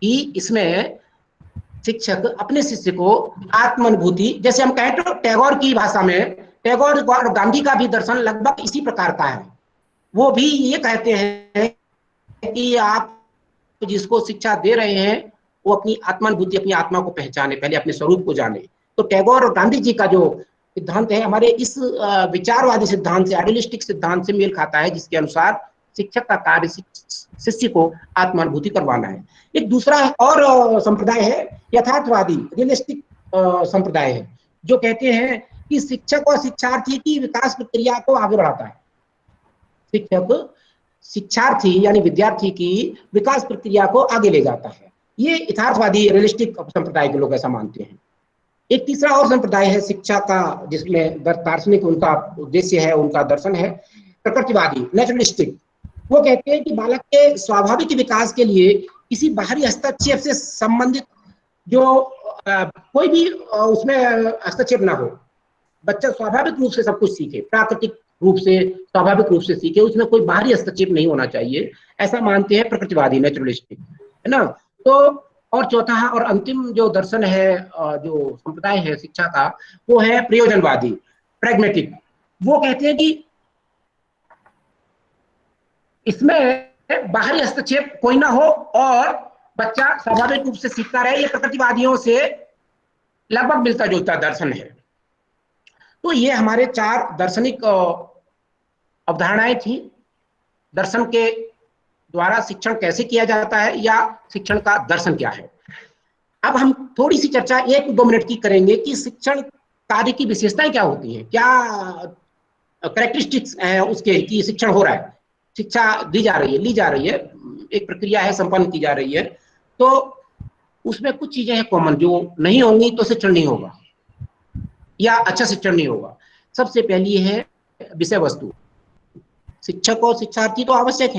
कि इसमें शिक्षक अपने शिष्य को आत्मानुभूति, जैसे हम कहें तो टैगोर की भाषा में, टैगोर और गांधी का भी दर्शन लगभग इसी प्रकार का है। वो भी ये कहते हैं कि आप जिसको शिक्षा दे रहे हैं वो अपनी आत्मानुभूति, अपनी आत्मा को पहचाने, पहले अपने स्वरूप को जाने। तो टैगोर और गांधी जी का जो सिद्धांत है हमारे इस विचारवादी सिद्धांत से, आइडियलिस्टिक सिद्धांत से मेल खाता है, जिसके अनुसार शिक्षक का कार्य शिष्य को आत्मानुभूति करवाना है। एक दूसरा और संप्रदाय है यथार्थवादी, रियलिस्टिक संप्रदाय है, जो कहते हैं कि शिक्षक और शिक्षार्थी की विकास प्रक्रिया को आगे बढ़ाता है। शिक्षक शिक्षार्थी यानी विद्यार्थी की विकास प्रक्रिया को आगे ले जाता है। ये यथार्थवादी रियलिस्टिक संप्रदाय के लोग ऐसा मानते हैं। एक तीसरा और संप्रदाय है शिक्षा का, जिसमें दार्शनिक उनका उद्देश्य है, उनका दर्शन है प्रकृतिवादी, नेचुरलिस्टिक। वो कहते हैं कि बालक के स्वाभाविक विकास के लिए किसी बाहरी हस्तक्षेप से संबंधित जो कोई भी उसमें हस्तक्षेप ना हो, बच्चा स्वाभाविक रूप से सब कुछ सीखे, प्राकृतिक रूप से, स्वाभाविक रूप से सीखे, उसमें कोई बाहरी हस्तक्षेप नहीं होना चाहिए, ऐसा मानते हैं प्रकृतिवादी, नेचुरलिस्टिक, है ना। तो और चौथा और अंतिम जो दर्शन है, जो संप्रदाय है शिक्षा का, वो है प्रयोजनवादी, प्रैग्मेटिक। वो कहते हैं कि इसमें बाहरी हस्तक्षेप कोई ना हो और बच्चा स्वाभाविक रूप से सीखता रहे। ये प्रकृतिवादियों से लगभग मिलता जुलता दर्शन है। तो ये हमारे 4 दार्शनिक अवधारणाएं थी। दर्शन के द्वारा शिक्षण कैसे किया जाता है, या शिक्षण का दर्शन क्या है। अब हम थोड़ी सी चर्चा 1-2 मिनट की करेंगे कि शिक्षण कार्य की विशेषताएं क्या होती हैं, क्या कैरेक्टरिस्टिक्स है उसके, कि शिक्षण हो रहा है, शिक्षा दी जा रही है, ली जा रही है, एक प्रक्रिया है, संपन्न की जा रही है। तो उसमें कुछ चीजें हैं कॉमन, जो नहीं होंगी तो शिक्षण नहीं होगा या अच्छा शिक्षण नहीं होगा। सबसे पहली है विषय वस्तु। शिक्षक और शिक्षार्थी तो आवश्यक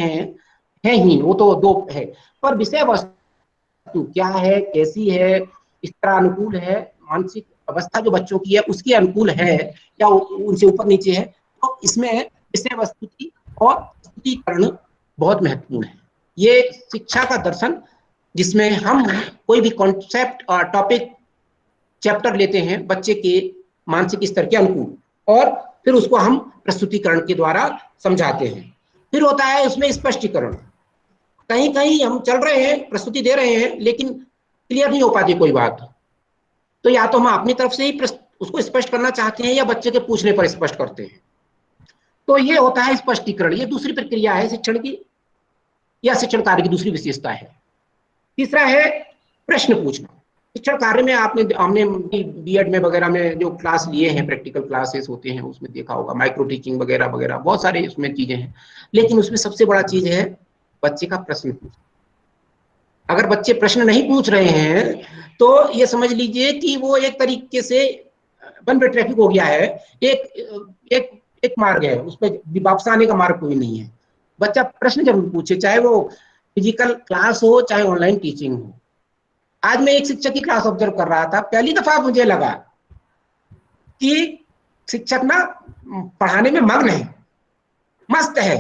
है ही, वो तो 2 है, पर विषय वस्तु क्या है, कैसी है, इस तरह अनुकूल है, मानसिक अवस्था जो बच्चों की है उसके अनुकूल है या उनसे ऊपर नीचे है। तो इसमें विषय वस्तु की और प्रस्तुतीकरण बहुत महत्वपूर्ण है। ये शिक्षा का दर्शन, जिसमें हम कोई भी कॉन्सेप्ट और टॉपिक चैप्टर लेते हैं बच्चे के मानसिक स्तर के अनुकूल, और फिर उसको हम प्रस्तुतिकरण के द्वारा समझाते हैं। फिर होता है उसमें स्पष्टीकरण। कहीं कहीं हम चल रहे हैं, प्रस्तुति दे रहे हैं, लेकिन क्लियर नहीं हो पाती कोई बात, तो या तो हम अपनी तरफ से ही उसको स्पष्ट करना चाहते हैं या बच्चे के पूछने पर स्पष्ट करते हैं। तो ये होता है स्पष्टीकरण। ये दूसरी प्रक्रिया है शिक्षण की, या शिक्षण कार्य की दूसरी विशेषता है। तीसरा है प्रश्न पूछना। शिक्षण कार्य में हमने बीएड में वगैरह में जो क्लास लिए हैं, प्रैक्टिकल क्लासेस होते हैं, उसमें देखा होगा, माइक्रो टीचिंग वगैरह वगैरह बहुत सारे उसमें चीजें हैं। लेकिन उसमें सबसे बड़ा चीज है बच्चे का प्रश्न पूछना। अगर बच्चे प्रश्न नहीं पूछ रहे हैं तो ये समझ लीजिए कि वो एक तरीके से वन वे ट्रैफिक हो गया है, एक एक एक मार्ग है, उस पर वापस आने का मार्ग कोई नहीं है। बच्चा प्रश्न जरूर पूछे, चाहे वो फिजिकल क्लास हो चाहे ऑनलाइन टीचिंग हो। आज मैं एक शिक्षक की क्लास ऑब्जर्व कर रहा था, पहली दफा मुझे लगा कि शिक्षक ना पढ़ाने में मग्न है, मस्त है,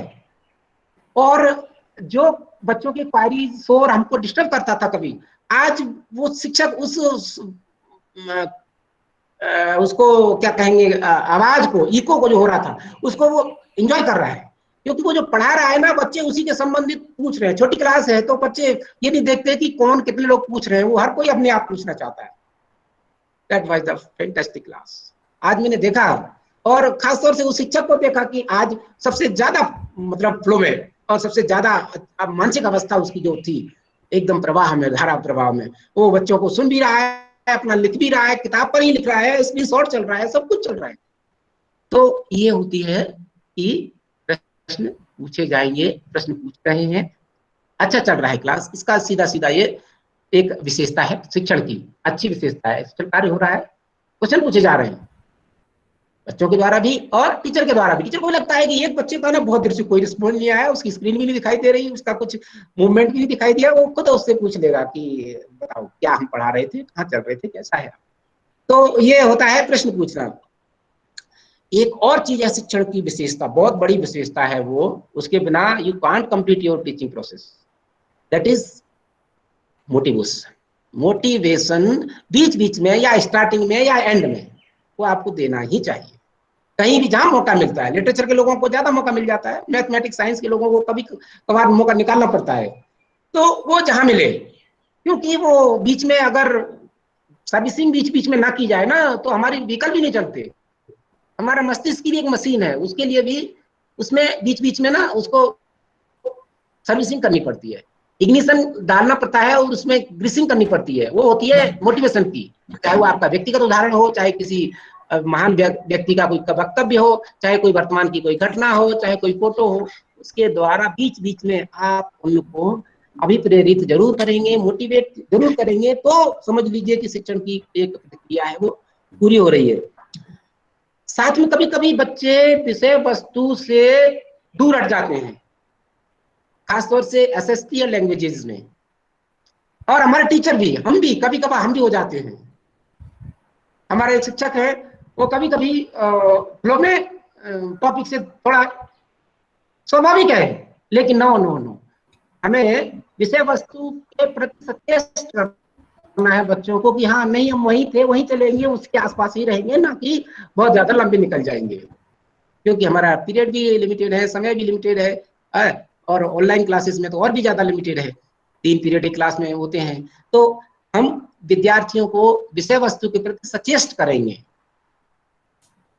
और जो बच्चों की क्वारी शोर हमको डिस्टर्ब करता था कभी, आज वो शिक्षक उसको क्या कहेंगे, आवाज को, इको को जो हो रहा था, उसको वो एंजॉय कर रहा है, क्योंकि वो जो पढ़ा रहा है ना, बच्चे उसी के संबंधित पूछ रहे हैं। छोटी क्लास है तो बच्चे ये नहीं देखते कि कौन कितने लोग पूछ रहे हैं, वो हर कोई अपने आप पूछना चाहता है। That was the fantastic class. आज मैंने देखा, और खासतौर से उस शिक्षक को देखा कि आज सबसे ज्यादा मतलब फ्लो में, और सबसे ज्यादा मानसिक अवस्था उसकी जो थी एकदम प्रवाह में, धारा प्रवाह में, वो बच्चों को सुन भी रहा है, अपना लिख भी रहा है, किताब पर ही लिख रहा है, स्क्रीनशॉट चल रहा है, सब कुछ चल रहा है। तो ये होती है कि प्रश्न पूछे जाएंगे, प्रश्न पूछ रहे हैं, अच्छा चल रहा है क्लास। इसका सीधा सीधा ये एक विशेषता है शिक्षण की, अच्छी विशेषता है। शिक्षण कार्य हो रहा है, क्वेश्चन पूछे जा रहे हैं बच्चों के द्वारा भी और टीचर के द्वारा भी। टीचर को लगता है कि एक बच्चे का ना बहुत देर से कोई रिस्पॉन्स नहीं आया, उसकी स्क्रीन भी नहीं दिखाई दे रही, उसका कुछ मूवमेंट भी नहीं दिखाई दिया, वो खुद उससे पूछ लेगा कि बताओ क्या हम पढ़ा रहे थे, कहाँ चल रहे थे, कैसा है। तो ये होता है प्रश्न पूछना। एक और चीज है शिक्षण की विशेषता, बहुत बड़ी विशेषता है वो, उसके बिना you can't complete your teaching process, that is motivation, motivation बीच बीच में या स्टार्टिंग में या एंड में वो आपको देना ही चाहिए। कहीं भी जहां मौका मिलता है, लिटरेचर के लोगों को ज्यादा मौका मिल जाता है, मैथमेटिक्स साइंस के लोगों को कभी कभार मौका निकालना पड़ता है, तो वो जहां मिले, क्योंकि वो बीच में अगर सर्विसिंग बीच बीच में ना की जाए ना तो हमारी व्हीकल भी नहीं चलते। हमारा मस्तिष्क की भी एक मशीन है, उसके लिए भी उसमें बीच बीच में ना उसको सर्विसिंग करनी पड़ती है, इग्निशन डालना पड़ता है और उसमें ग्रीसिंग करनी पड़ती है, वो होती है मोटिवेशन की। चाहे वो आपका व्यक्तिगत उदाहरण हो, चाहे किसी महान व्यक्ति का कोई वक्तव्य हो, चाहे कोई वर्तमान की कोई घटना हो, चाहे कोई फोटो हो, उसके द्वारा बीच बीच में आप उनको अभिप्रेरित जरूर करेंगे, मोटिवेट जरूर करेंगे, तो समझ लीजिए कि शिक्षण की एक प्रक्रिया है वो पूरी हो रही है। साथ में कभी कभी बच्चे विषय वस्तु से दूर हट जाते हैं, खासतौर से एसएसटी और लैंग्वेजेस में, और हमारे टीचर भी, हम भी कभी कभार हम भी हो जाते हैं। हमारे शिक्षक है वो कभी कभी फ्लो में टॉपिक से थोड़ा, स्वाभाविक है, लेकिन नो नो नो, हमें विषय वस्तु के प्रति सचेत करना है बच्चों को कि हाँ नहीं हम वहीं थे वहीं चलेंगे, उसके आसपास ही रहेंगे, ना कि बहुत ज्यादा लंबे निकल जाएंगे, क्योंकि हमारा पीरियड भी लिमिटेड है, समय भी लिमिटेड है, और ऑनलाइन क्लासेस में तो और भी ज्यादा लिमिटेड है, 3 पीरियड एक क्लास में होते हैं। तो हम विद्यार्थियों को विषय वस्तु के प्रति सचेत करेंगे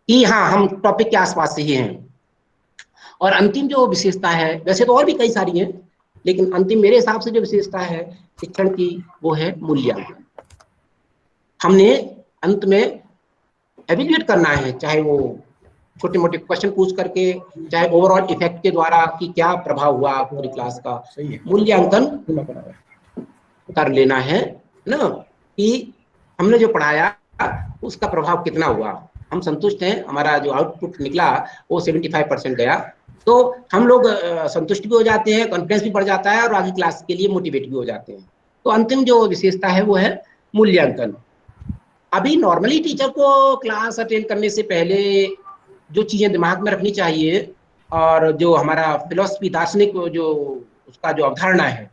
कि हाँ हम टॉपिक के आसपास ही हैं। और अंतिम जो विशेषता है, वैसे तो और भी कई सारी हैं, लेकिन अंतिम मेरे हिसाब से जो विशेषता है शिक्षण की वो है मूल्यांकन। हमने अंत में एवेल्यूएट करना है, चाहे वो छोटे मोटे क्वेश्चन पूछ करके, चाहे ओवरऑल इफेक्ट के द्वारा कि क्या प्रभाव हुआ पूरी क्लास का, मूल्यांकन कर लेना है ना, कि हमने जो पढ़ाया उसका प्रभाव कितना हुआ, हम संतुष्ट हैं, हमारा जो आउटपुट निकला वो 75% गया, तो हम लोग संतुष्ट भी हो जाते हैं, कॉन्फिडेंस भी बढ़ जाता है और आगे क्लास के लिए मोटिवेट भी हो जाते हैं। तो अंतिम जो विशेषता है वो है मूल्यांकन। अभी नॉर्मली टीचर को क्लास अटेंड करने से पहले जो चीजें दिमाग में रखनी चाहिए, और जो हमारा फिलोसफी दार्शनिक जो उसका जो अवधारणा है,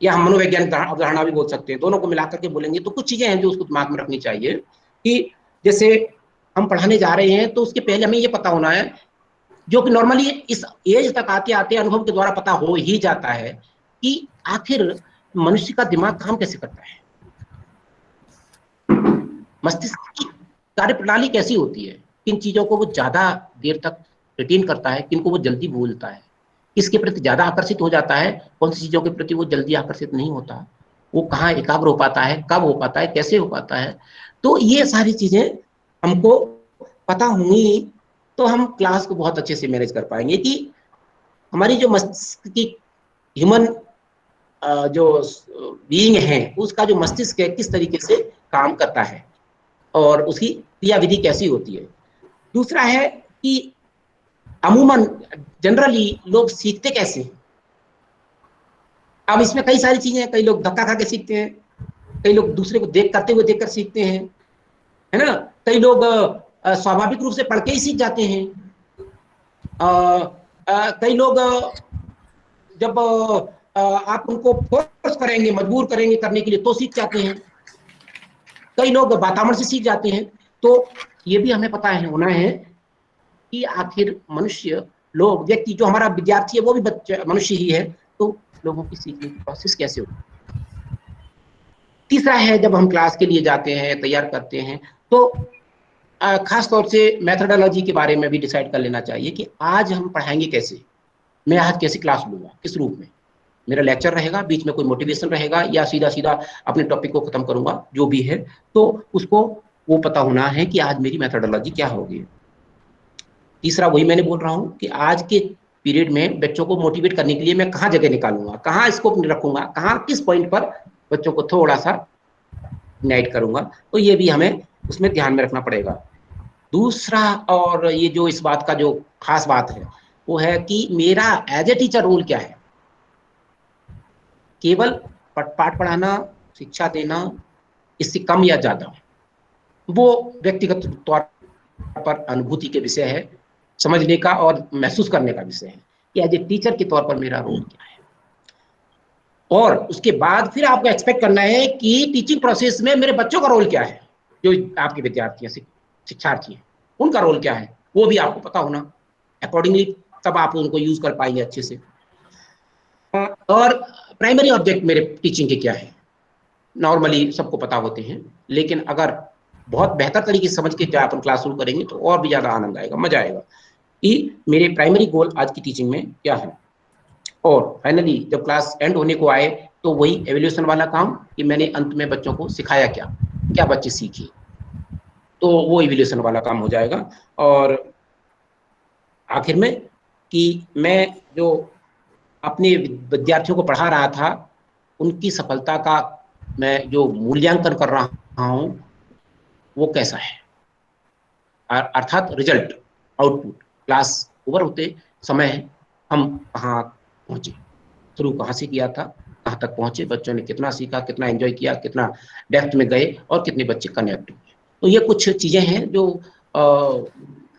या हम मनोवैज्ञानिक अवधारणा भी बोल सकते हैं, दोनों को मिलाकर के बोलेंगे तो कुछ चीजें हैं जो उसको दिमाग में रखनी चाहिए, कि जैसे हम पढ़ाने जा रहे हैं तो उसके पहले हमें ये पता होना है, जो कि नॉर्मली इस एज तक आते आते अनुभव के द्वारा पता हो ही जाता है, कि आखिर मनुष्य का दिमाग काम कैसे करता है, मस्तिष्क की कार्यप्रणाली कैसी होती है, किन चीजों को वो ज्यादा देर तक रिटेन करता है, किनको वो जल्दी भूलता है, किसके प्रति ज्यादा आकर्षित हो जाता है, कौन सी चीजों के प्रति वो जल्दी आकर्षित नहीं होता, वो कहाँ एकाग्र हो पाता है, कब हो पाता है, कैसे हो पाता है। तो ये सारी चीजें हमको पता होंगी तो हम क्लास को बहुत अच्छे से मैनेज कर पाएंगे, कि हमारी जो मस्तिष्क की ह्यूमन जो बीइंग है उसका जो मस्तिष्क है किस तरीके से काम करता है और उसकी क्रियाविधि कैसी होती है। दूसरा है कि अमूमन जनरली लोग सीखते कैसे हैं। अब इसमें कई सारी चीजें हैं, कई लोग धक्का खा के सीखते हैं, कई लोग दूसरे को देख करते हुए देखकर सीखते हैं, है ना, कई लोग स्वाभाविक रूप से पढ़ के ही सीख जाते हैं, कई लोग जब आप उनको फोर्स करेंगे, मजबूर करेंगे करने के लिए तो सीख जाते हैं, कई लोग वातावरण से सीख जाते हैं। तो ये भी हमें पता है होना है कि आखिर मनुष्य, लोग, व्यक्ति, जो हमारा विद्यार्थी है वो भी बच्चा मनुष्य ही है, तो लोगों की सीखने की प्रोसेस कैसे होती है। तीसरा है, जब हम क्लास के लिए जाते हैं, तैयार करते हैं, तो खास तौर से मेथोडोलॉजी के बारे में भी डिसाइड कर लेना चाहिए कि आज हम पढ़ाएंगे कैसे, मैं आज कैसी क्लास लूंगा, किस रूप में मेरा लेक्चर रहेगा, बीच में कोई मोटिवेशन रहेगा, या सीधा सीधा अपने टॉपिक को खत्म करूंगा, जो भी है, तो उसको वो पता होना है कि आज मेरी मेथोडोलॉजी क्या होगी। तीसरा वही मैंने बोल रहा हूँ कि आज के पीरियड में बच्चों को मोटिवेट करने के लिए मैं कहाँ जगह निकालूंगा, कहाँ स्कोप रखूंगा, कहाँ किस पॉइंट पर बच्चों को थोड़ा सा नाइट करूंगा, तो ये भी हमें उसमें ध्यान में रखना पड़ेगा। दूसरा, और ये जो इस बात का जो खास बात है वो है कि मेरा एज ए टीचर रोल क्या है। केवल पाठ पढ़ाना, शिक्षा देना, इससे कम या ज्यादा, वो व्यक्तिगत तौर पर अनुभूति के विषय है, समझने का और महसूस करने का विषय है कि एज ए टीचर के तौर पर मेरा रोल क्या है। और उसके बाद फिर आपको एक्सपेक्ट करना है कि टीचिंग प्रोसेस में मेरे बच्चों का रोल क्या है, जो आपके विद्यार्थी हैं, शिक्षार्थी हैं, उनका रोल क्या है, वो भी आपको पता होना। अकॉर्डिंगली तब आप उनको यूज कर पाएंगे अच्छे से। और प्राइमरी ऑब्जेक्ट मेरे टीचिंग के क्या है, नॉर्मली सबको पता होते हैं, लेकिन अगर बहुत बेहतर तरीके से समझ के जब अपन क्लास शुरू करेंगे तो और भी ज्यादा आनंद आएगा, मजा आएगा कि मेरे प्राइमरी गोल आज की टीचिंग में क्या है। और फाइनली जब क्लास एंड होने को आए तो वही एवल्यूशन वाला काम कि मैंने अंत में बच्चों को सिखाया क्या, क्या बच्चे सीखे, तो वो एवल्यूशन वाला काम हो जाएगा। और आखिर में कि मैं जो अपने विद्यार्थियों को पढ़ा रहा था उनकी सफलता का मैं जो मूल्यांकन कर रहा हूं वो कैसा है, अर्थात रिजल्ट, आउटपुट। क्लास ओवर होते समय हम कहाँ पहुंचे, शुरू कहाँ से किया था, कहाँ तक पहुंचे, बच्चों ने कितना सीखा, कितना एंजॉय किया, कितना डेप्थ में गए और कितने बच्चे कनेक्ट हुए। तो ये कुछ चीजें हैं जो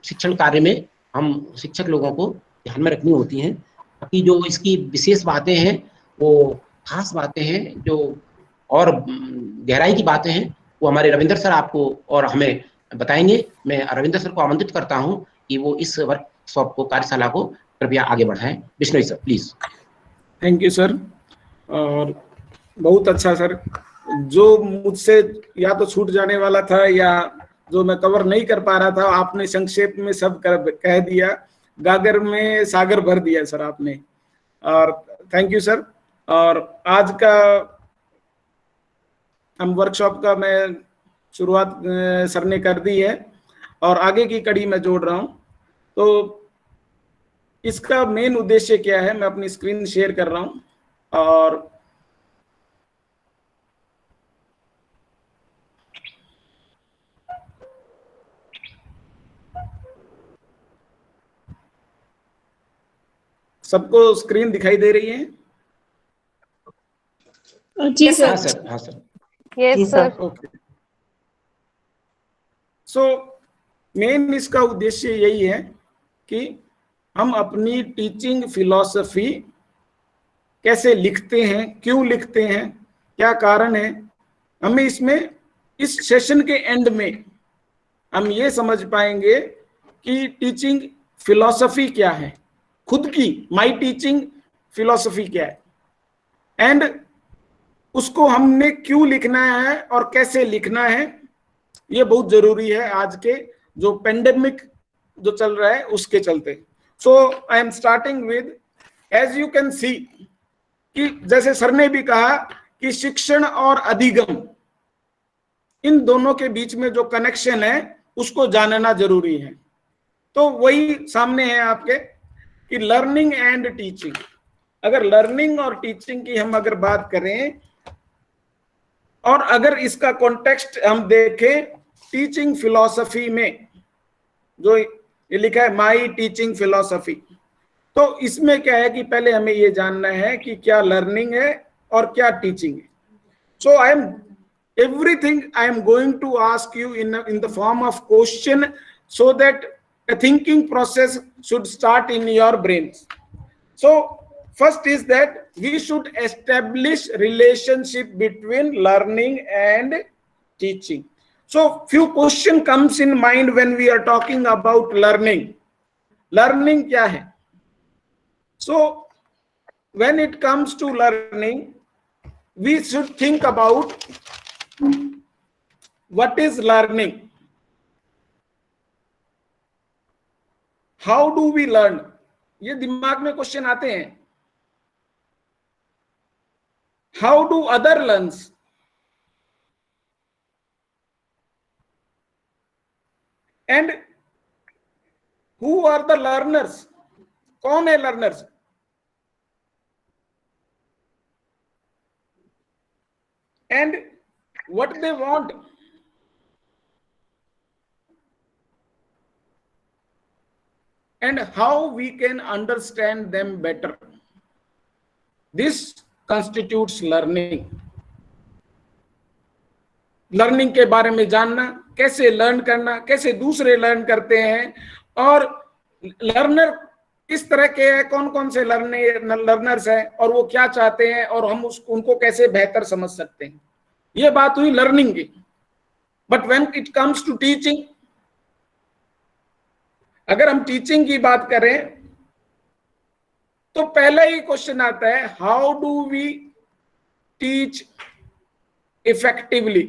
शिक्षण कार्य में हम शिक्षक लोगों को ध्यान में रखनी होती हैं, ताकि जो इसकी विशेष बातें हैं, वो खास बातें हैं, जो और गहराई की बातें हैं, वो हमारे रविंद्र सर आपको और हमें बताएंगे। मैं रविंद्र सर को आमंत्रित करता हूं कि वो इस वर्कशॉप को, कार्यशाला को कृपया आगे बढ़ाएं। Bishnoi sir please. Thank you sir. और बहुत अच्छा सर, जो मुझसे या तो छूट जाने वाला था या जो मैं कवर नहीं कर पा रहा था, आपने संक्षेप में सब कह दिया, गागर में सागर भर दिया सर आपने। और थैंक यू सर। और आज का हम वर्कशॉप का मैं शुरुआत सर ने कर दी है और आगे की कड़ी में जोड़ रहा हूं। तो इसका मेन उद्देश्य क्या है, मैं अपनी स्क्रीन शेयर कर रहा हूं। और सबको स्क्रीन दिखाई दे रही है? जी सर। हाँ सर, हाँ sir, yes sir. Okay. So main इसका उद्देश्य यही है कि हम अपनी टीचिंग फिलॉसफी कैसे लिखते हैं, क्यों लिखते हैं, क्या कारण है। हमें इसमें इस सेशन के एंड में हम ये समझ पाएंगे कि टीचिंग फिलॉसफी क्या है, खुद की माई टीचिंग फिलॉसफी क्या है, एंड उसको हमने क्यों लिखना है और कैसे लिखना है। ये बहुत जरूरी है आज के जो पेंडेमिक जो चल रहा है उसके चलते। So I am starting with, as you can see कि जैसे सर ने भी कहा कि शिक्षण और अधिगम, इन दोनों के बीच में जो कनेक्शन है उसको जानना जरूरी है। तो वही सामने है आपके कि लर्निंग एंड टीचिंग। अगर लर्निंग और टीचिंग की हम अगर बात करें और अगर इसका कॉन्टेक्स्ट हम देखें टीचिंग फिलॉसफी में, जो ये लिखा है माई टीचिंग फिलॉसफी, तो इसमें क्या है कि पहले हमें ये जानना है कि क्या लर्निंग है और क्या टीचिंग है। So I am everything I am going to ask you in the form of question, so that a thinking process should start in your brains. So first is that we should establish relationship between learning and teaching. So few question comes in mind when we are talking about learning. Learning क्या है? So when it comes to learning, we should think about what is learning, how do we learn, ये दिमाग में question आते हैं। how do other learns, and who are the learners, कौन है learners, and what they want, and how we can understand them better. This constitutes learning. Learning के बारे में जानना, कैसे लर्न करना, कैसे दूसरे लर्न करते हैं, और लर्नर किस तरह के कौन कौन से लर्नर्स हैं और वो क्या चाहते हैं और हम उनको कैसे बेहतर समझ सकते हैं। ये बात हुई लर्निंग की। But when it comes to teaching, अगर हम टीचिंग की बात करें तो पहला ही क्वेश्चन आता है, how do we teach effectively.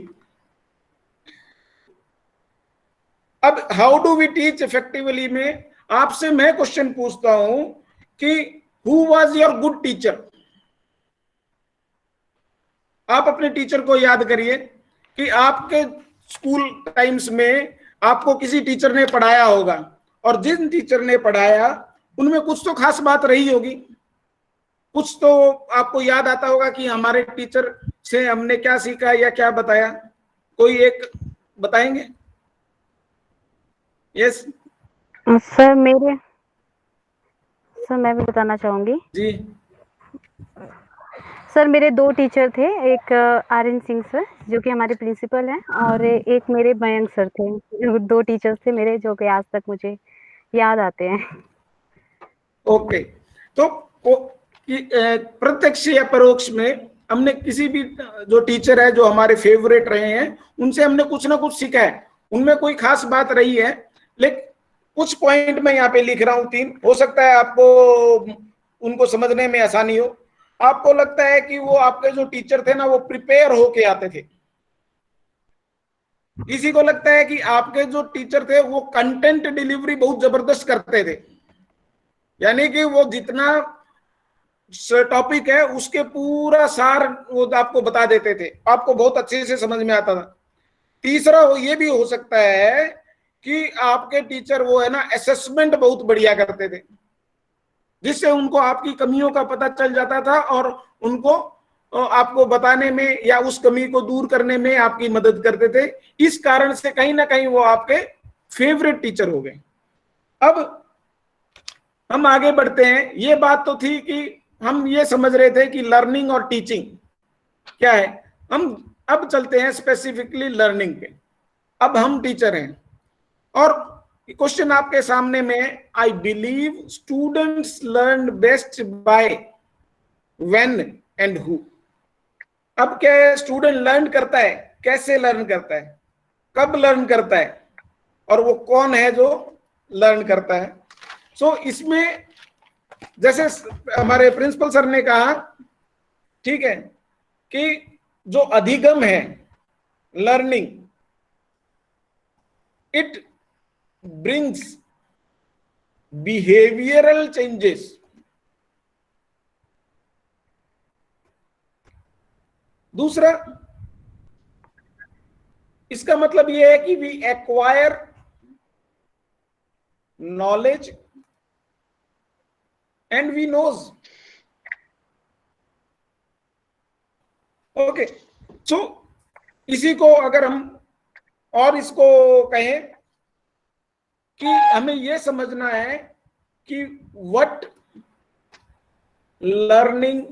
अब how do we teach effectively में आपसे मैं क्वेश्चन पूछता हूं कि who was your good teacher. आप अपने टीचर को याद करिए कि आपके स्कूल टाइम्स में आपको किसी टीचर ने पढ़ाया होगा और जिन टीचर ने पढ़ाया उनमें कुछ तो खास बात रही होगी, कुछ तो आपको याद आता होगा कि हमारे टीचर से हमने क्या सीखा या क्या बताया। कोई एक बताएंगे? यस सर मैं भी बताना चाहूंगी। जी। सर मेरे 2 टीचर थे, एक आर्यन सिंह सर जो कि हमारे प्रिंसिपल हैं, और एक मेरे मयंक सर थे। 2 टीचर्स थे मेरे जो कि आज तक मुझे याद आते हैं। ओके, तो प्रत्यक्ष या परोक्ष में हमने किसी भी जो टीचर है जो हमारे फेवरेट रहे हैं उनसे हमने कुछ ना कुछ सीखा है, उनमें कोई खास बात रही है। लेकिन कुछ पॉइंट मैं यहाँ पे लिख रहा हूं 3, हो सकता है आपको उनको समझने में आसानी हो। आपको लगता है कि वो आपके जो टीचर थे ना वो प्रिपेयर होके आते थे। किसी को लगता है कि आपके जो टीचर थे वो कंटेंट डिलीवरी बहुत जबरदस्त करते थे, यानी कि वो जितना टॉपिक है उसके पूरा सार वो आपको बता देते थे, आपको बहुत अच्छे से समझ में आता था। तीसरा ये भी हो सकता है कि आपके टीचर वो है ना असेसमेंट बहुत बढ़िया करते थे, जिससे उनको आपकी कमियों का पता चल जाता था और उनको आपको बताने में या उस कमी को दूर करने में आपकी मदद करते थे। इस कारण से कहीं ना कहीं वो आपके फेवरेट टीचर हो गए। अब हम आगे बढ़ते हैं। ये बात तो थी कि हम ये समझ रहे थे कि लर्निंग और टीचिंग क्या है। हम अब चलते हैं स्पेसिफिकली लर्निंग पे। अब हम टीचर हैं और क्वेश्चन आपके सामने में, I believe students learn best by when and who. अब क्या है, स्टूडेंट लर्न करता है, कैसे लर्न करता है, कब लर्न करता है और वो कौन है जो लर्न करता है। सो इसमें जैसे हमारे प्रिंसिपल सर ने कहा, ठीक है, कि जो अधिगम है learning, it brings behavioural changes. दूसरा इसका मतलब यह है कि we acquire knowledge and we knows. Okay, so इसी को अगर हम और इसको कहें कि हमें यह समझना है कि what learning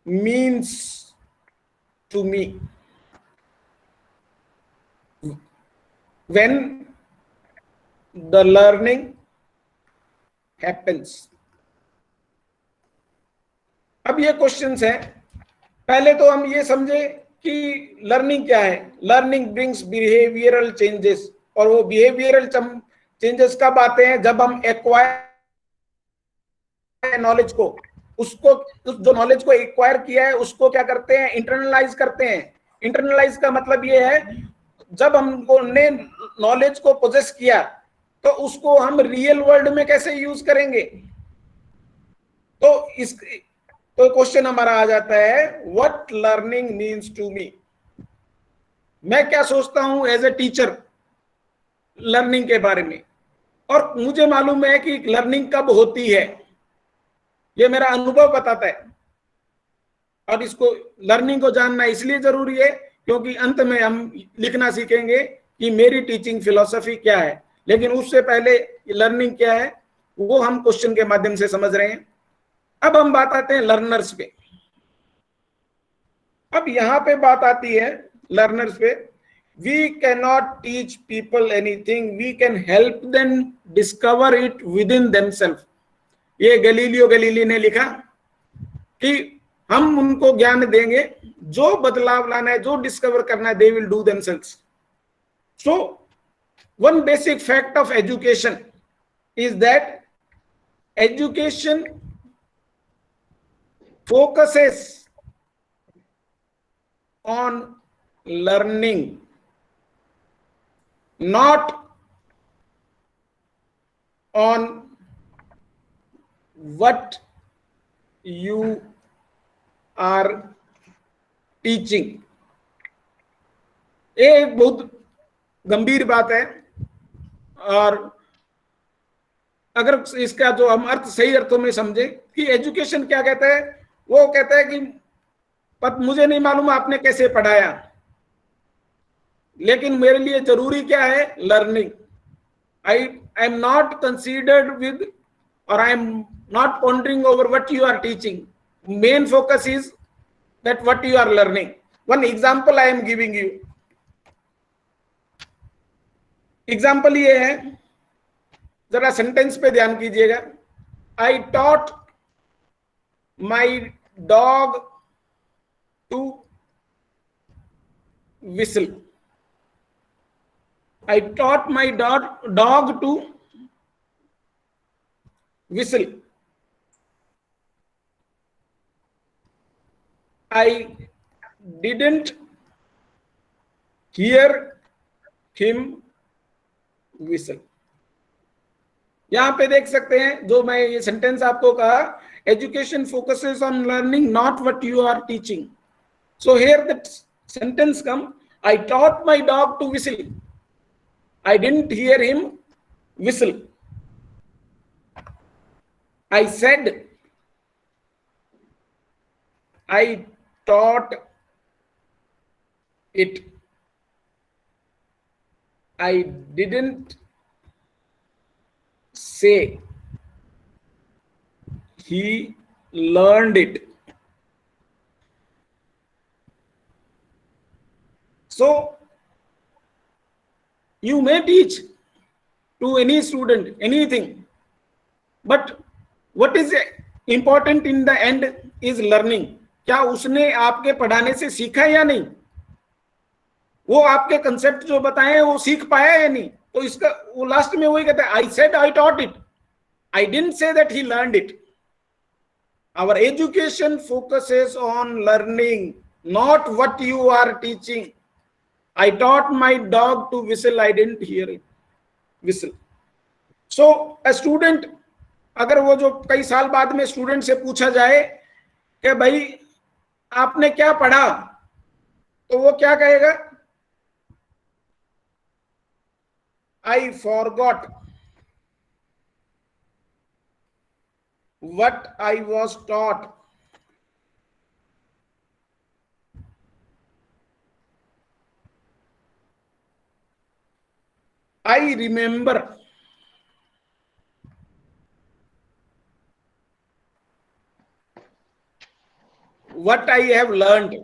means to me when the learning happens। अब ये क्वेश्चंस हैं। पहले तो हम ये समझे कि लर्निंग क्या है। लर्निंग ब्रिंग्स बिहेवियरल चेंजेस, और वो बिहेवियरल चेंजेस कब आते हैं, जब हम एक्वायर नॉलेज को, उसको जो नॉलेज को एक्वायर किया है उसको क्या करते हैं, इंटरनलाइज करते हैं। इंटरनलाइज का मतलब ये है जब हमको ने नॉलेज को पोजेस किया तो उसको हम रियल वर्ल्ड में कैसे यूज करेंगे। तो क्वेश्चन हमारा आ जाता है, what learning means to me. मैं क्या सोचता हूं एज ए टीचर लर्निंग के बारे में, और मुझे मालूम है कि लर्निंग कब होती है, ये मेरा अनुभव बताता है। और इसको लर्निंग को जानना इसलिए जरूरी है क्योंकि अंत में हम लिखना सीखेंगे कि मेरी टीचिंग फिलॉसफी क्या है। लेकिन उससे पहले लर्निंग क्या है वो हम क्वेश्चन के माध्यम से समझ रहे हैं। अब हम बात आते हैं लर्नर्स पे। अब यहां पे बात आती है लर्नर्स पे We cannot teach people anything. We can help them discover it within themselves. ये गैलीलियो गैलीली ने लिखा कि हम उनको ज्ञान देंगे, जो बदलाव लाना है, जो डिस्कवर करना है, they will do themselves. So one basic fact of education is that education focuses on learning, not on what you are teaching. ये एक बहुत गंभीर बात है, और अगर इसका जो हम अर्थ सही अर्थों में समझे कि एजुकेशन क्या कहता है, वो कहता है कि पर मुझे नहीं मालूम आपने कैसे पढ़ाया, लेकिन मेरे लिए जरूरी क्या है, learning. I am not considered with, और I am not pondering over what you are teaching. Main focus is that what you are learning. One example I am giving you. Example ये है, जरा सेंटेंस पे ध्यान कीजिएगा. I taught my dog to whistle. I taught my dog to whistle. I didn't hear him whistle. यहां पे देख सकते हैं, जो मैं ये सेंटेंस आपको कहा, education focuses on learning, not what you are teaching. So here the sentence come, I taught my dog to whistle. I didn't hear him whistle. I said, I taught it. I didn't say he learned it. So you may teach to any student anything, but what is important in the end is learning. क्या उसने आपके पढ़ाने से सीखा या नहीं, वो आपके कंसेप्ट जो बताए हैं वो सीख पाया या नहीं. तो इसका वो लास्ट में वही कहता है, I said I taught it, I didn't say that he learned it. Our education focuses on learning, not what you are teaching. I taught my dog to whistle, I didn't hear it whistle. So a student, अगर वो जो कई साल बाद में student से पूछा जाए कि भाई आपने क्या पढ़ा, तो वो क्या कहेगा, I forgot what I was taught. I remember what I have learned.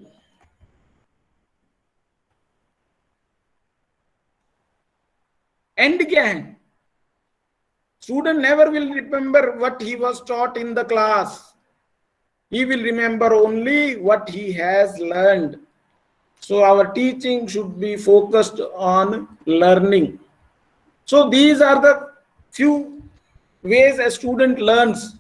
End क्या है? Student never will remember what he was taught in the class. He will remember only what he has learned. So our teaching should be focused on learning. So these are the few ways a student learns.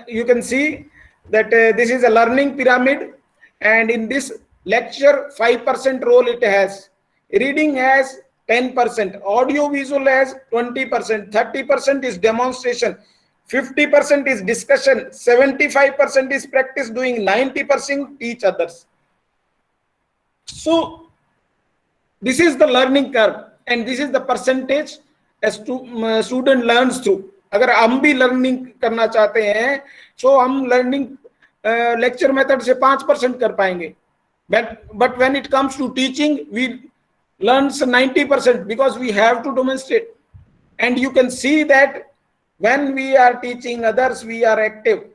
You can see that this is a learning pyramid, and in this lecture 5% role it has. Reading has 10%, audio visual has 20%, 30% is demonstration, 50% is discussion, 75% is practice doing, 90% teach others. So this is the learning curve, and this is the percentage a student learns through. अगर हम भी learning करना चाहते हैं तो हम learning lecture method से 5% कर पाएंगे, but when it comes to teaching we learns 90% because we have to demonstrate. And you can see that when we are teaching others we are active,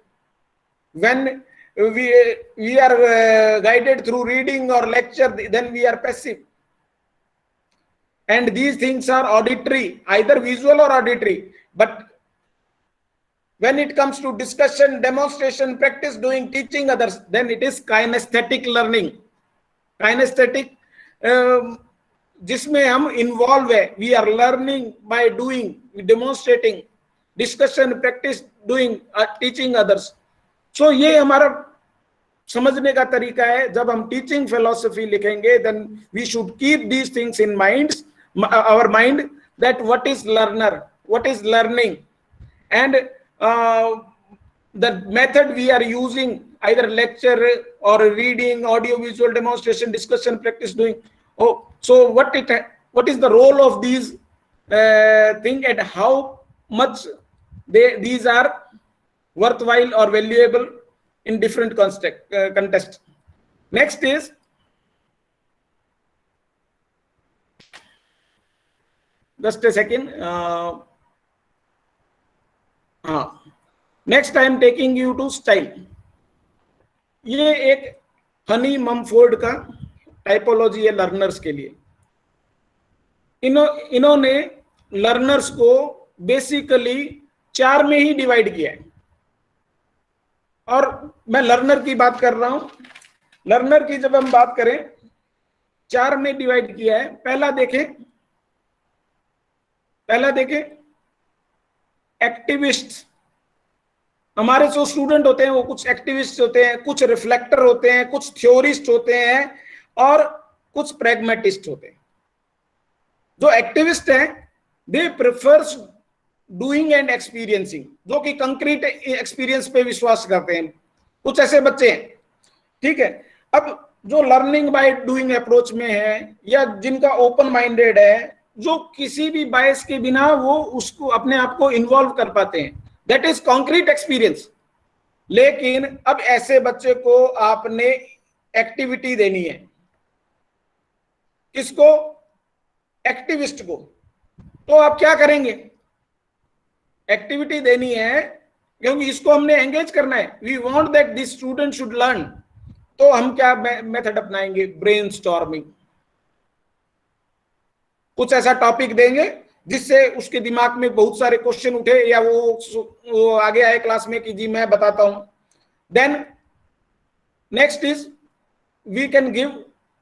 when we are guided through reading or lecture then we are passive. and these things are auditory, either visual or auditory. But when it comes to discussion, demonstration, practice, doing, teaching others, then it is kinesthetic learning. Kinesthetic जिसमें हम involve है, we are learning by doing, demonstrating, discussion, practice, doing, teaching others. So ये हमारा समझने का तरीका है. जब हम टीचिंग फिलॉसफी लिखेंगे, then we should keep these things in mind, our mind, that what is learner, what is learning, and the method we are using, either lecture or reading, audio visual demonstration, discussion, practice, doing. So what is the role of these thing, and how much these are worthwhile or valuable in different context. Next is just a second. Next I am taking you to style. ये एक Honey Mumford का typology है learners के लिए. इन्होंने learners को basically 4 में ही divide किया है. और मैं लर्नर की बात कर रहा हूं. लर्नर की जब हम बात करें, 4 में डिवाइड किया है. पहला देखें एक्टिविस्ट. हमारे जो स्टूडेंट होते हैं वो कुछ एक्टिविस्ट होते हैं, कुछ रिफ्लेक्टर होते हैं, कुछ थ्योरिस्ट होते हैं, और कुछ प्रैग्मेटिस्ट होते हैं. जो एक्टिविस्ट हैं, दे प्रेफर्स डूइंग एंड एक्सपीरियंसिंग, जो कि कंक्रीट एक्सपीरियंस पे विश्वास करते हैं. कुछ ऐसे बच्चे हैं, ठीक है. अब जो लर्निंग बाय डूइंग अप्रोच में है, या जिनका ओपन माइंडेड है, जो किसी भी बायस के बिना वो उसको अपने आप को इन्वॉल्व कर पाते हैं, दैट इज कॉन्क्रीट एक्सपीरियंस. लेकिन अब ऐसे बच्चे को आपने एक्टिविटी देनी है. किसको? एक्टिविस्ट को. तो आप क्या करेंगे? एक्टिविटी देनी है, क्योंकि इसको हमने एंगेज करना है. We want that this student should learn. तो हम क्या मेथड अपनाएंगे? ब्रेनस्टॉर्मिंग. कुछ ऐसा टॉपिक देंगे जिससे उसके दिमाग में बहुत सारे क्वेश्चन उठे, या वो आगे आए क्लास में कि जी मैं बताता हूं. Then next is we can give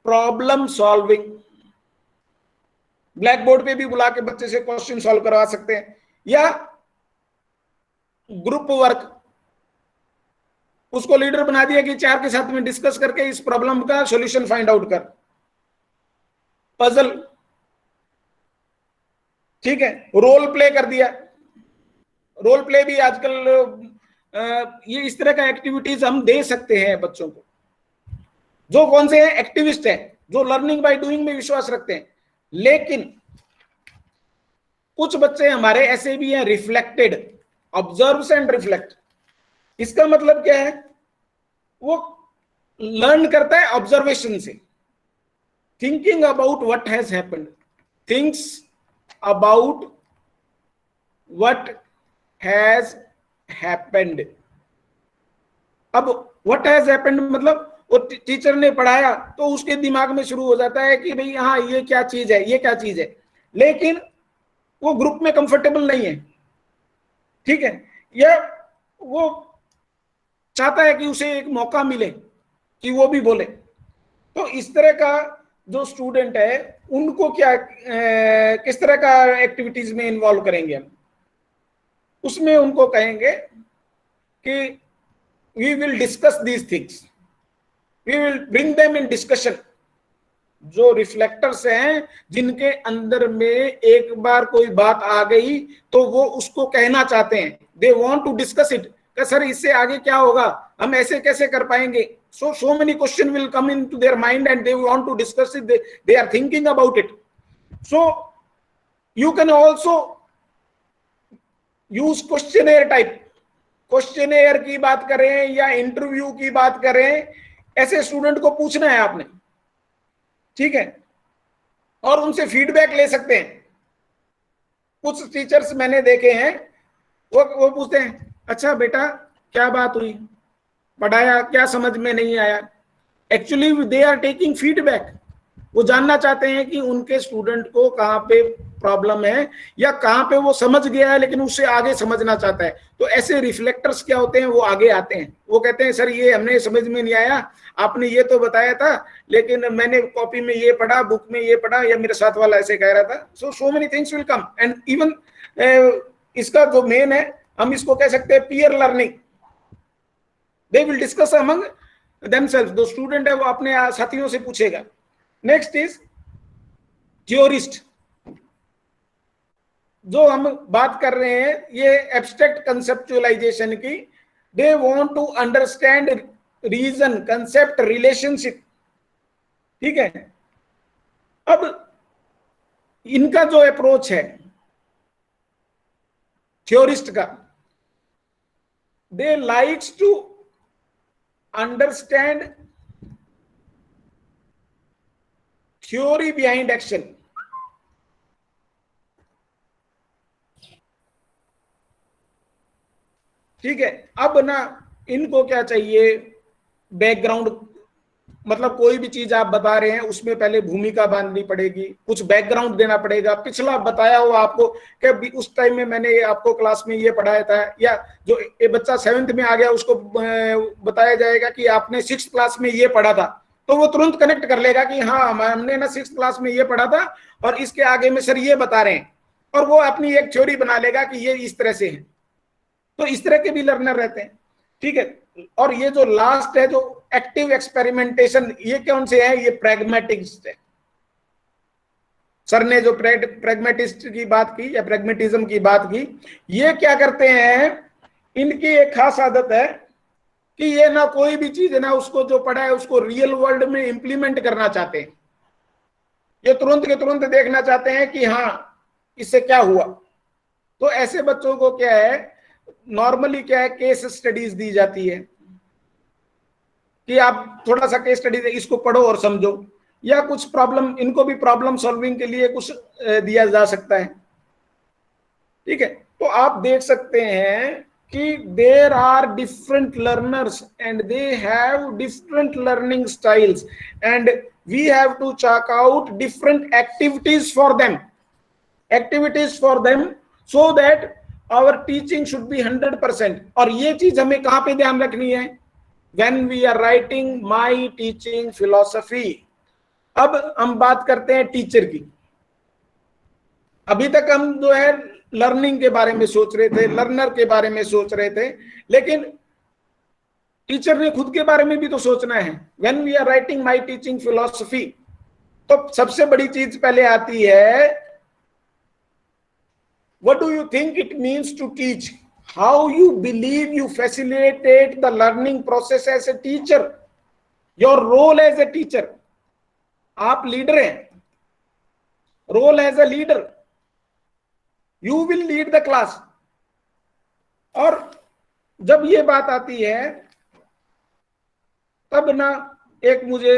problem solving. Blackboard पे भी बुला के बच्चे से क्वेश्चन सॉल्व करवा सकते हैं, या ग्रुप वर्क. उसको लीडर बना दिया कि 4 के साथ में डिस्कस करके इस प्रॉब्लम का सॉल्यूशन फाइंड आउट कर. पजल, ठीक है. रोल प्ले कर दिया. रोल प्ले भी आजकल ये इस तरह का एक्टिविटीज हम दे सकते हैं बच्चों को. जो कौन से हैं? एक्टिविस्ट हैं, जो लर्निंग बाय डूइंग में विश्वास रखते हैं. लेकिन कुछ बच्चे हमारे ऐसे भी हैं, रिफ्लेक्टेड, ऑब्जर्व्स एंड रिफ्लेक्ट. इसका मतलब क्या है? वो लर्न करता है ऑब्जर्वेशन से, thinking about what has happened, thinks about what has happened. अब what has happened मतलब वो टीचर ने पढ़ाया तो उसके दिमाग में शुरू हो जाता है कि भाई हाँ ये क्या चीज है, ये क्या चीज है. लेकिन वो ग्रुप में कंफर्टेबल नहीं है, ठीक है, या वो चाहता है कि उसे एक मौका मिले कि वो भी बोले. तो इस तरह का जो स्टूडेंट है, उनको क्या किस तरह का एक्टिविटीज में इन्वॉल्व करेंगे हम? उसमें उनको कहेंगे कि we will discuss these things, we will bring them in discussion. जो रिफ्लेक्टर्स हैं, जिनके अंदर में एक बार कोई बात आ गई तो वो उसको कहना चाहते हैं, they want to discuss it. Sir इससे आगे क्या होगा, हम ऐसे कैसे कर पाएंगे? So many questions will come into their mind and they want to discuss it. They are thinking about it. So you can also use questionnaire type. Questionnaire की बात करें या इंटरव्यू की बात करें, ऐसे स्टूडेंट को पूछना है आपने, ठीक है, और उनसे फीडबैक ले सकते हैं. कुछ टीचर्स मैंने देखे हैं, वो पूछते हैं, अच्छा बेटा क्या बात हुई, पढ़ाया क्या समझ में नहीं आया. Actually they are taking feedback. वो जानना चाहते हैं कि उनके स्टूडेंट को कहाँ पे प्रॉब्लम है या कहाँ पे वो समझ गया है लेकिन उससे आगे समझना चाहता है। तो ऐसे रिफ्लेक्टर्स क्या होते हैं, वो आगे आते हैं, वो कहते हैं सर ये हमने समझ में नहीं आया, आपने ये तो बताया था लेकिन मैंने कॉपी में ये पढ़ा, बुक में ये पढ़ा, या मेरे साथ वाला ऐसे कह रहा था। So many things will come and even इसका जो मेन है, हम इसको कह सकते हैं peer learning. They will discuss among themself, जो स्टूडेंट है वो अपने साथियों से पूछेगा। Next is theorist. जो हम बात कर रहे हैं ये एब्स्ट्रैक्ट कंसेप्चुअलाइजेशन की, they want to understand reason, concept, relationship. ठीक है, अब इनका जो अप्रोच है थ्योरिस्ट का, they likes to understand theory behind action. ठीक है, अब ना इनको क्या चाहिए, बैकग्राउंड, मतलब कोई भी चीज आप बता रहे हैं उसमें पहले भूमिका बांधनी पड़ेगी, कुछ बैकग्राउंड देना पड़ेगा, पिछला बताया हो आपको कि उस टाइम में मैंने आपको क्लास में ये पढ़ाया था, या जो ये बच्चा 7th में आ गया उसको बताया जाएगा कि आपने 6th क्लास में ये पढ़ा था, तो वो तुरंत कनेक्ट कर लेगा कि हाँ हमने ना 6th क्लास में ये पढ़ा था और इसके आगे में सर ये बता रहे हैं, और वो अपनी एक थ्योरी बना लेगा कि ये इस तरह से है। तो इस तरह के भी लर्नर रहते हैं। ठीक है, और ये जो लास्ट है जो एक्टिव एक्सपेरिमेंटेशन, ये कौन से है, ये प्रैग्मेटिस्ट है। सर ने जो प्रैग्मेटिस्ट की बात की या प्रैग्मेटिज्म की बात की, ये क्या करते हैं, इनकी एक खास आदत है कि ये ना कोई भी चीज है ना उसको जो पढ़ा है उसको रियल वर्ल्ड में इंप्लीमेंट करना चाहते हैं। ये तुरंत के तुरंत देखना चाहते हैं कि हाँ इससे क्या हुआ। तो ऐसे बच्चों को क्या है, नॉर्मली क्या है, केस स्टडीज दी जाती है कि आप थोड़ा सा केस स्टडी इसको पढ़ो और समझो, या कुछ प्रॉब्लम, इनको भी प्रॉब्लम सॉल्विंग के लिए कुछ दिया जा सकता है। ठीक है, तो आप देख सकते हैं कि there are different learners and they have different learning styles and we have to check out different activities for them so that our teaching should be 100%। और ये चीज हमें कहां पे ध्यान रखनी है, when we are writing my teaching philosophy। अब हम बात करते हैं टीचर की। अभी तक हम जो है लर्निंग के बारे में सोच रहे थे, लर्नर के बारे में सोच रहे थे, लेकिन टीचर ने खुद के बारे में भी तो सोचना है। when we are writing my teaching philosophy, तो सबसे बड़ी चीज पहले आती है, what do you think it means to teach? How you believe you facilitate the learning process as a teacher? Your role as a teacher. आप leader हैं, role as a leader, you will lead the class. और जब ये बात आती है तब ना एक मुझे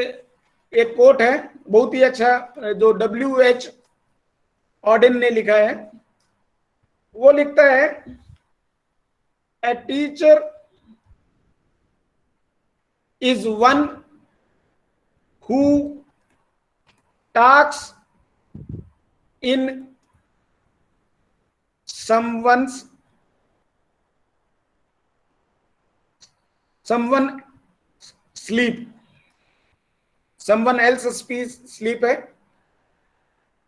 एक कोट है बहुत ही अच्छा जो WH ऑडेन ने लिखा है। वो लिखता है, a teacher is one who talks in someone sleep, someone else sleep है।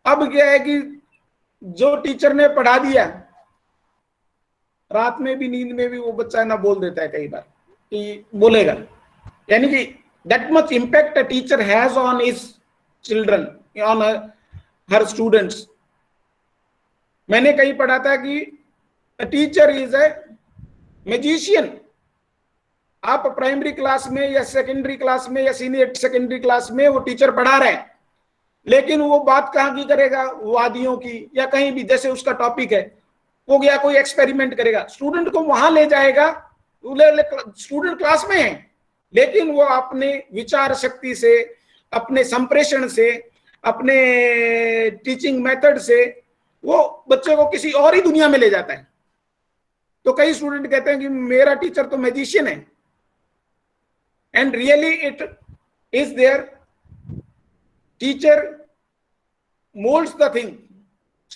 अब क्या है कि जो टीचर ने पढ़ा दिया, रात में भी नींद में भी वो बच्चा ना बोल देता है कई बार कि बोलेगा, यानी कि that much impact a teacher has on his children, on her students. मैंने कहीं पढ़ा था कि a teacher is a magician. आप प्राइमरी क्लास में या सेकेंडरी क्लास में या सीनियर सेकेंडरी क्लास में वो टीचर पढ़ा रहे हैं, लेकिन वो बात कहाँ की करेगा, वादियों की या कहीं भी, जैसे उसका टॉपिक है, वो गया कोई एक्सपेरिमेंट करेगा, स्टूडेंट को वहां ले जाएगा, स्टूडेंट क्लास में है लेकिन वो अपने विचार शक्ति से, अपने संप्रेषण से, अपने टीचिंग मेथड से वो बच्चे को किसी और ही दुनिया में ले जाता है। तो कई स्टूडेंट कहते हैं कि मेरा टीचर तो मैजिशियन है, and really it is there. Teacher molds the thing,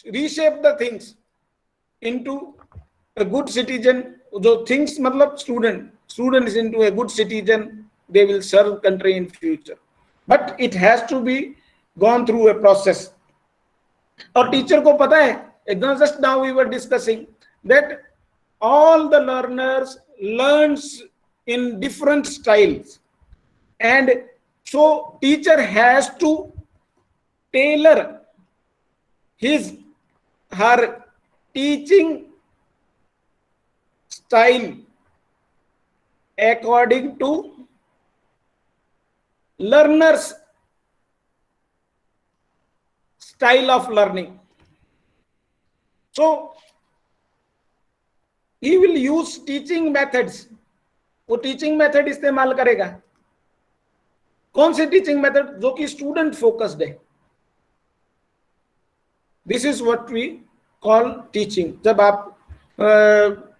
reshape the things into a good citizen. जो things मतलब student is into a good citizen, they will serve country in future, but it has to be gone through a process. और teacher को पता है, just now we were discussing that all the learners learns in different styles, and so teacher has to tailor her teaching style according to learners style of learning. So he will use teaching methods. वो teaching method इस्तेमाल करेगा. कौन से teaching method? जो कि student focused है. This is what we call teaching. जब आप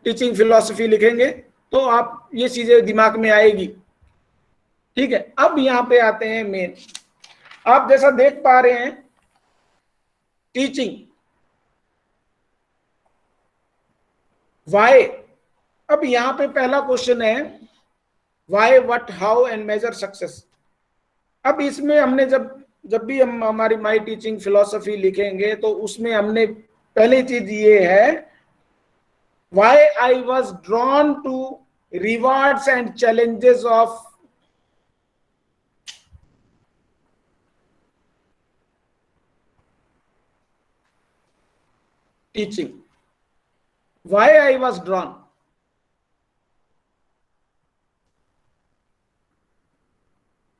टीचिंग फिलॉसफी लिखेंगे तो आप ये चीजें दिमाग में आएगी. ठीक है, अब यहां पे आते हैं मेन. आप जैसा देख पा रहे हैं टीचिंग, वाई. अब यहां पे पहला क्वेश्चन है why, what, how and major success. अब इसमें हमने जब भी हम हमारी माई टीचिंग फिलॉसफी लिखेंगे तो उसमें हमने पहली चीज ये है, why I was drawn to rewards and challenges of teaching. Why I was drawn.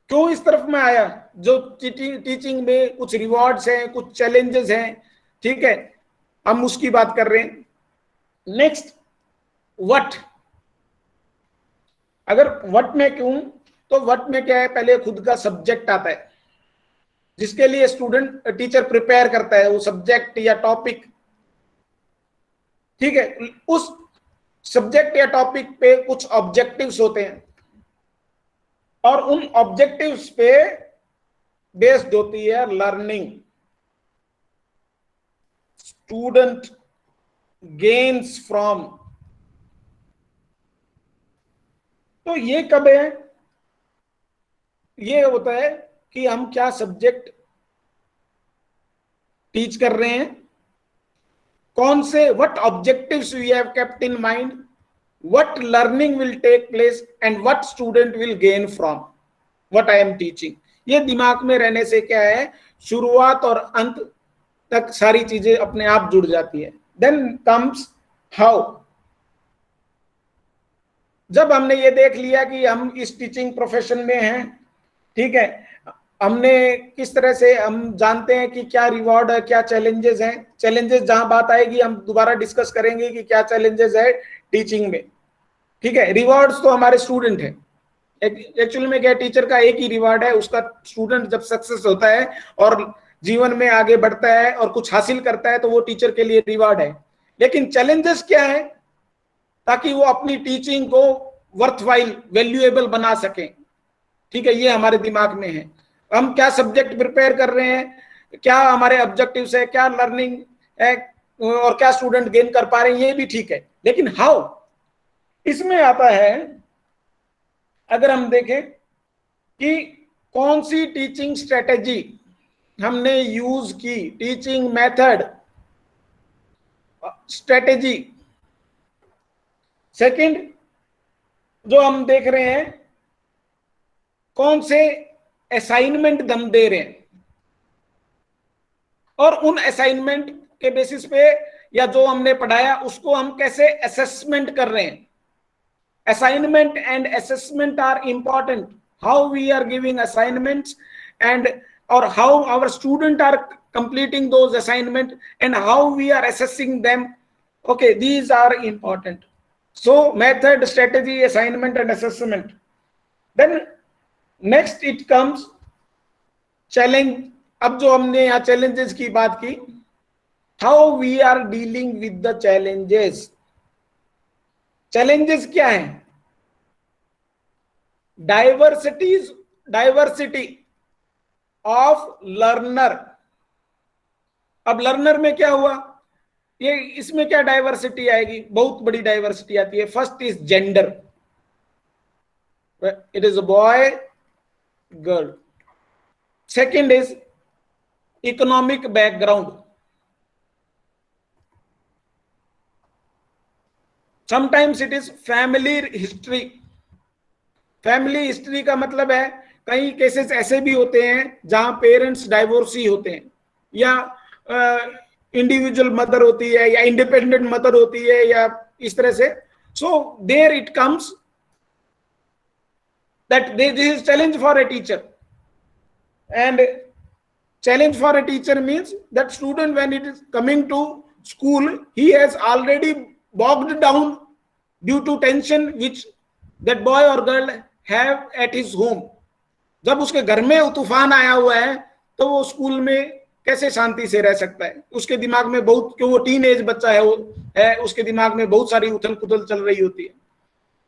क्यों इस तरफ में आया? जो टीचिंग में कुछ रिवॉर्ड्स हैं, कुछ चैलेंजेस हैं. ठीक है, हम उसकी बात कर रहे हैं. Next what. अगर व्हाट में क्यों, तो व्हाट में क्या है, पहले खुद का सब्जेक्ट आता है जिसके लिए स्टूडेंट टीचर प्रिपेयर करता है, वो सब्जेक्ट या टॉपिक. ठीक है, उस सब्जेक्ट या टॉपिक पे कुछ ऑब्जेक्टिव्स होते हैं और उन ऑब्जेक्टिव्स पे बेस्ड होती है लर्निंग. Student gains from. तो ये कब है? ये होता है कि हम क्या सब्जेक्ट टीच कर रहे हैं, कौन से, what objectives we have kept in mind, what learning will take place and what student will gain from what I am teaching. ये दिमाग में रहने से क्या है, शुरुआत और अंत तक सारी चीजें अपने आप जुड़ जाती है. Then comes how. जब हमने ये देख लिया कि हम इस टीचिंग प्रोफेशन में हैं, ठीक है, हमने किस तरह से, हम जानते हैं कि क्या रिवॉर्ड है, क्या चैलेंजेस हैं. चैलेंजेस जहां बात आएगी हम दोबारा डिस्कस करेंगे कि क्या चैलेंजेस है टीचिंग में. ठीक है, रिवॉर्ड्स तो हमारे स्टूडेंट है. एक्चुअली में क्या, टीचर का एक ही रिवॉर्ड है, उसका स्टूडेंट जब सक्सेस होता है और जीवन में आगे बढ़ता है और कुछ हासिल करता है तो वो टीचर के लिए रिवॉर्ड है. लेकिन चैलेंजेस क्या है, ताकि वो अपनी टीचिंग को वर्थवाइल, वैल्यूएबल बना सकें. ठीक है, ये हमारे दिमाग में है. हम क्या सब्जेक्ट प्रिपेयर कर रहे हैं, क्या हमारे ऑब्जेक्टिव्स है, क्या लर्निंग है और क्या स्टूडेंट गेन कर पा रहे हैं, ये भी ठीक है. लेकिन हाउ, इसमें आता है, अगर हम देखें कि कौन सी टीचिंग स्ट्रेटेजी हमने यूज की, टीचिंग मेथड, स्ट्रेटेजी. सेकंड जो हम देख रहे हैं, कौन से असाइनमेंट हम दे रहे हैं और उन असाइनमेंट के बेसिस पे या जो हमने पढ़ाया उसको हम कैसे असेसमेंट कर रहे हैं. Assignment and assessment are important. How we are giving assignments and or how our students are completing those assignments and how we are assessing them. Okay, these are important. So method, strategy, assignment and assessment. Then next it comes challenge. अब जो हमने यहाँ challenges की बात की, how we are dealing with the challenges. Challenges क्या है? Diversity. Of learner. अब लर्नर में क्या हुआ, ये इसमें क्या डाइवर्सिटी आएगी, बहुत बड़ी डाइवर्सिटी आती है। First is gender, it is a boy girl. Second is economic background, sometimes it is family history. Family history का मतलब है कई केसेस ऐसे भी होते हैं जहां पेरेंट्स डाइवोर्सी होते हैं, या इंडिविजुअल मदर होती है, या इंडिपेंडेंट मदर होती है, या इस तरह से। So there it comes that this is challenge for a teacher, and challenge for a teacher means that student when it is coming to school, he has already bogged down due to tension which that boy or girl have at his home. जब उसके घर में तूफान आया हुआ है तो वो स्कूल में कैसे शांति से रह सकता है। उसके दिमाग में बहुत, क्यों वो टीन एज बच्चा है, वो है, उसके दिमाग में बहुत सारी उथल पुथल चल रही होती है,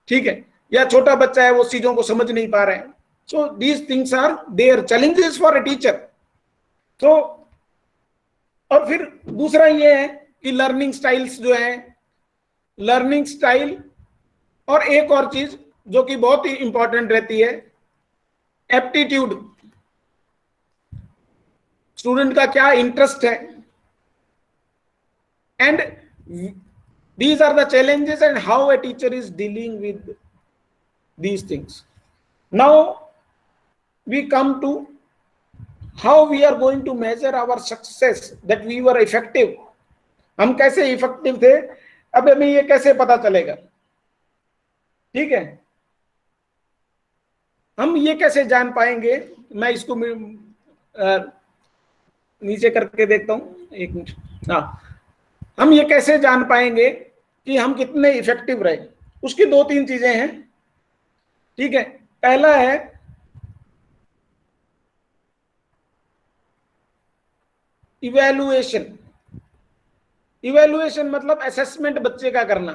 ठीक है, या छोटा बच्चा है वो चीजों को समझ नहीं पा रहे हैं। So these things are there challenges for a teacher. तो और फिर दूसरा ये है कि लर्निंग स्टाइल्स जो है, लर्निंग स्टाइल, और एक और चीज जो कि बहुत ही इंपॉर्टेंट रहती है, एप्टीट्यूड। स्टूडेंट का क्या इंटरेस्ट है, and these are the challenges and how a teacher is dealing with these things. Now we come to how we are going to measure our success, that we were effective। हम कैसे effective थे, अब हमें ये कैसे पता चलेगा, ठीक है, हम ये कैसे जान पाएंगे। मैं इसको नीचे करके देखता हूं, एक मिनट। हाँ, हम ये कैसे जान पाएंगे कि हम कितने इफेक्टिव रहे, उसकी दो तीन चीजें हैं, ठीक है। पहला है इवैल्यूएशन। इवैल्यूएशन मतलब असेसमेंट बच्चे का करना।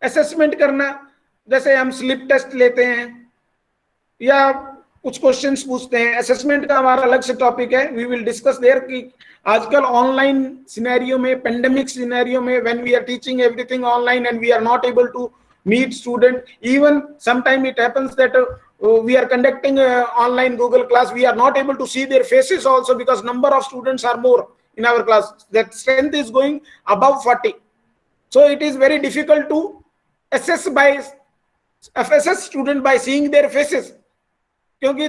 असेसमेंट करना, जैसे हम स्लिप टेस्ट लेते हैं या कुछ क्वेश्चंस पूछते हैं। असेसमेंट का हमारा अलग से टॉपिक है, वी विल डिस्कस देयर कि आजकल ऑनलाइन सिनेरियो में, पेंडेमिक सिनेरियो में, when we are teaching everything online and we are not able to meet student, even sometime it happens that we are conducting online Google class, we are not able to see their faces also because number of students are more in our class, that strength is going above 40, so it is very difficult to assess student by seeing their faces, क्योंकि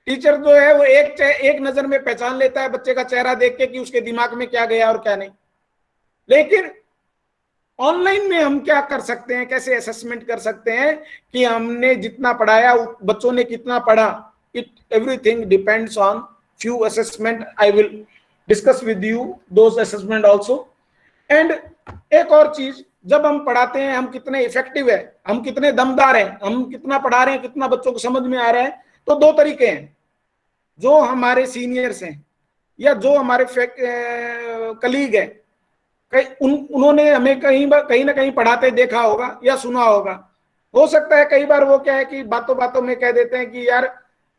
teacher जो है वो एक नजर में पहचान लेता है बच्चे का चेहरा देख के कि उसके दिमाग में क्या गया और क्या नहीं। लेकिन ऑनलाइन में हम क्या कर सकते हैं, कैसे असेसमेंट कर सकते हैं कि हमने जितना पढ़ाया, बच्चों ने कितना पढ़ा। It everything depends on few assessment, I will discuss with you those assessment also. And एक और चीज, जब हम पढ़ाते हैं हम कितने इफेक्टिव है, हम कितने दमदार हैं, हम कितना पढ़ा रहे हैं, कितना बच्चों को समझ में आ रहा है, तो दो तरीके हैं। जो हमारे सीनियर्स हैं या जो हमारे कलीग हैं, उन्होंने हमें कहीं ना कहीं पढ़ाते देखा होगा या सुना होगा। हो सकता है कई बार वो क्या है कि बातों बातों में कह देते हैं कि यार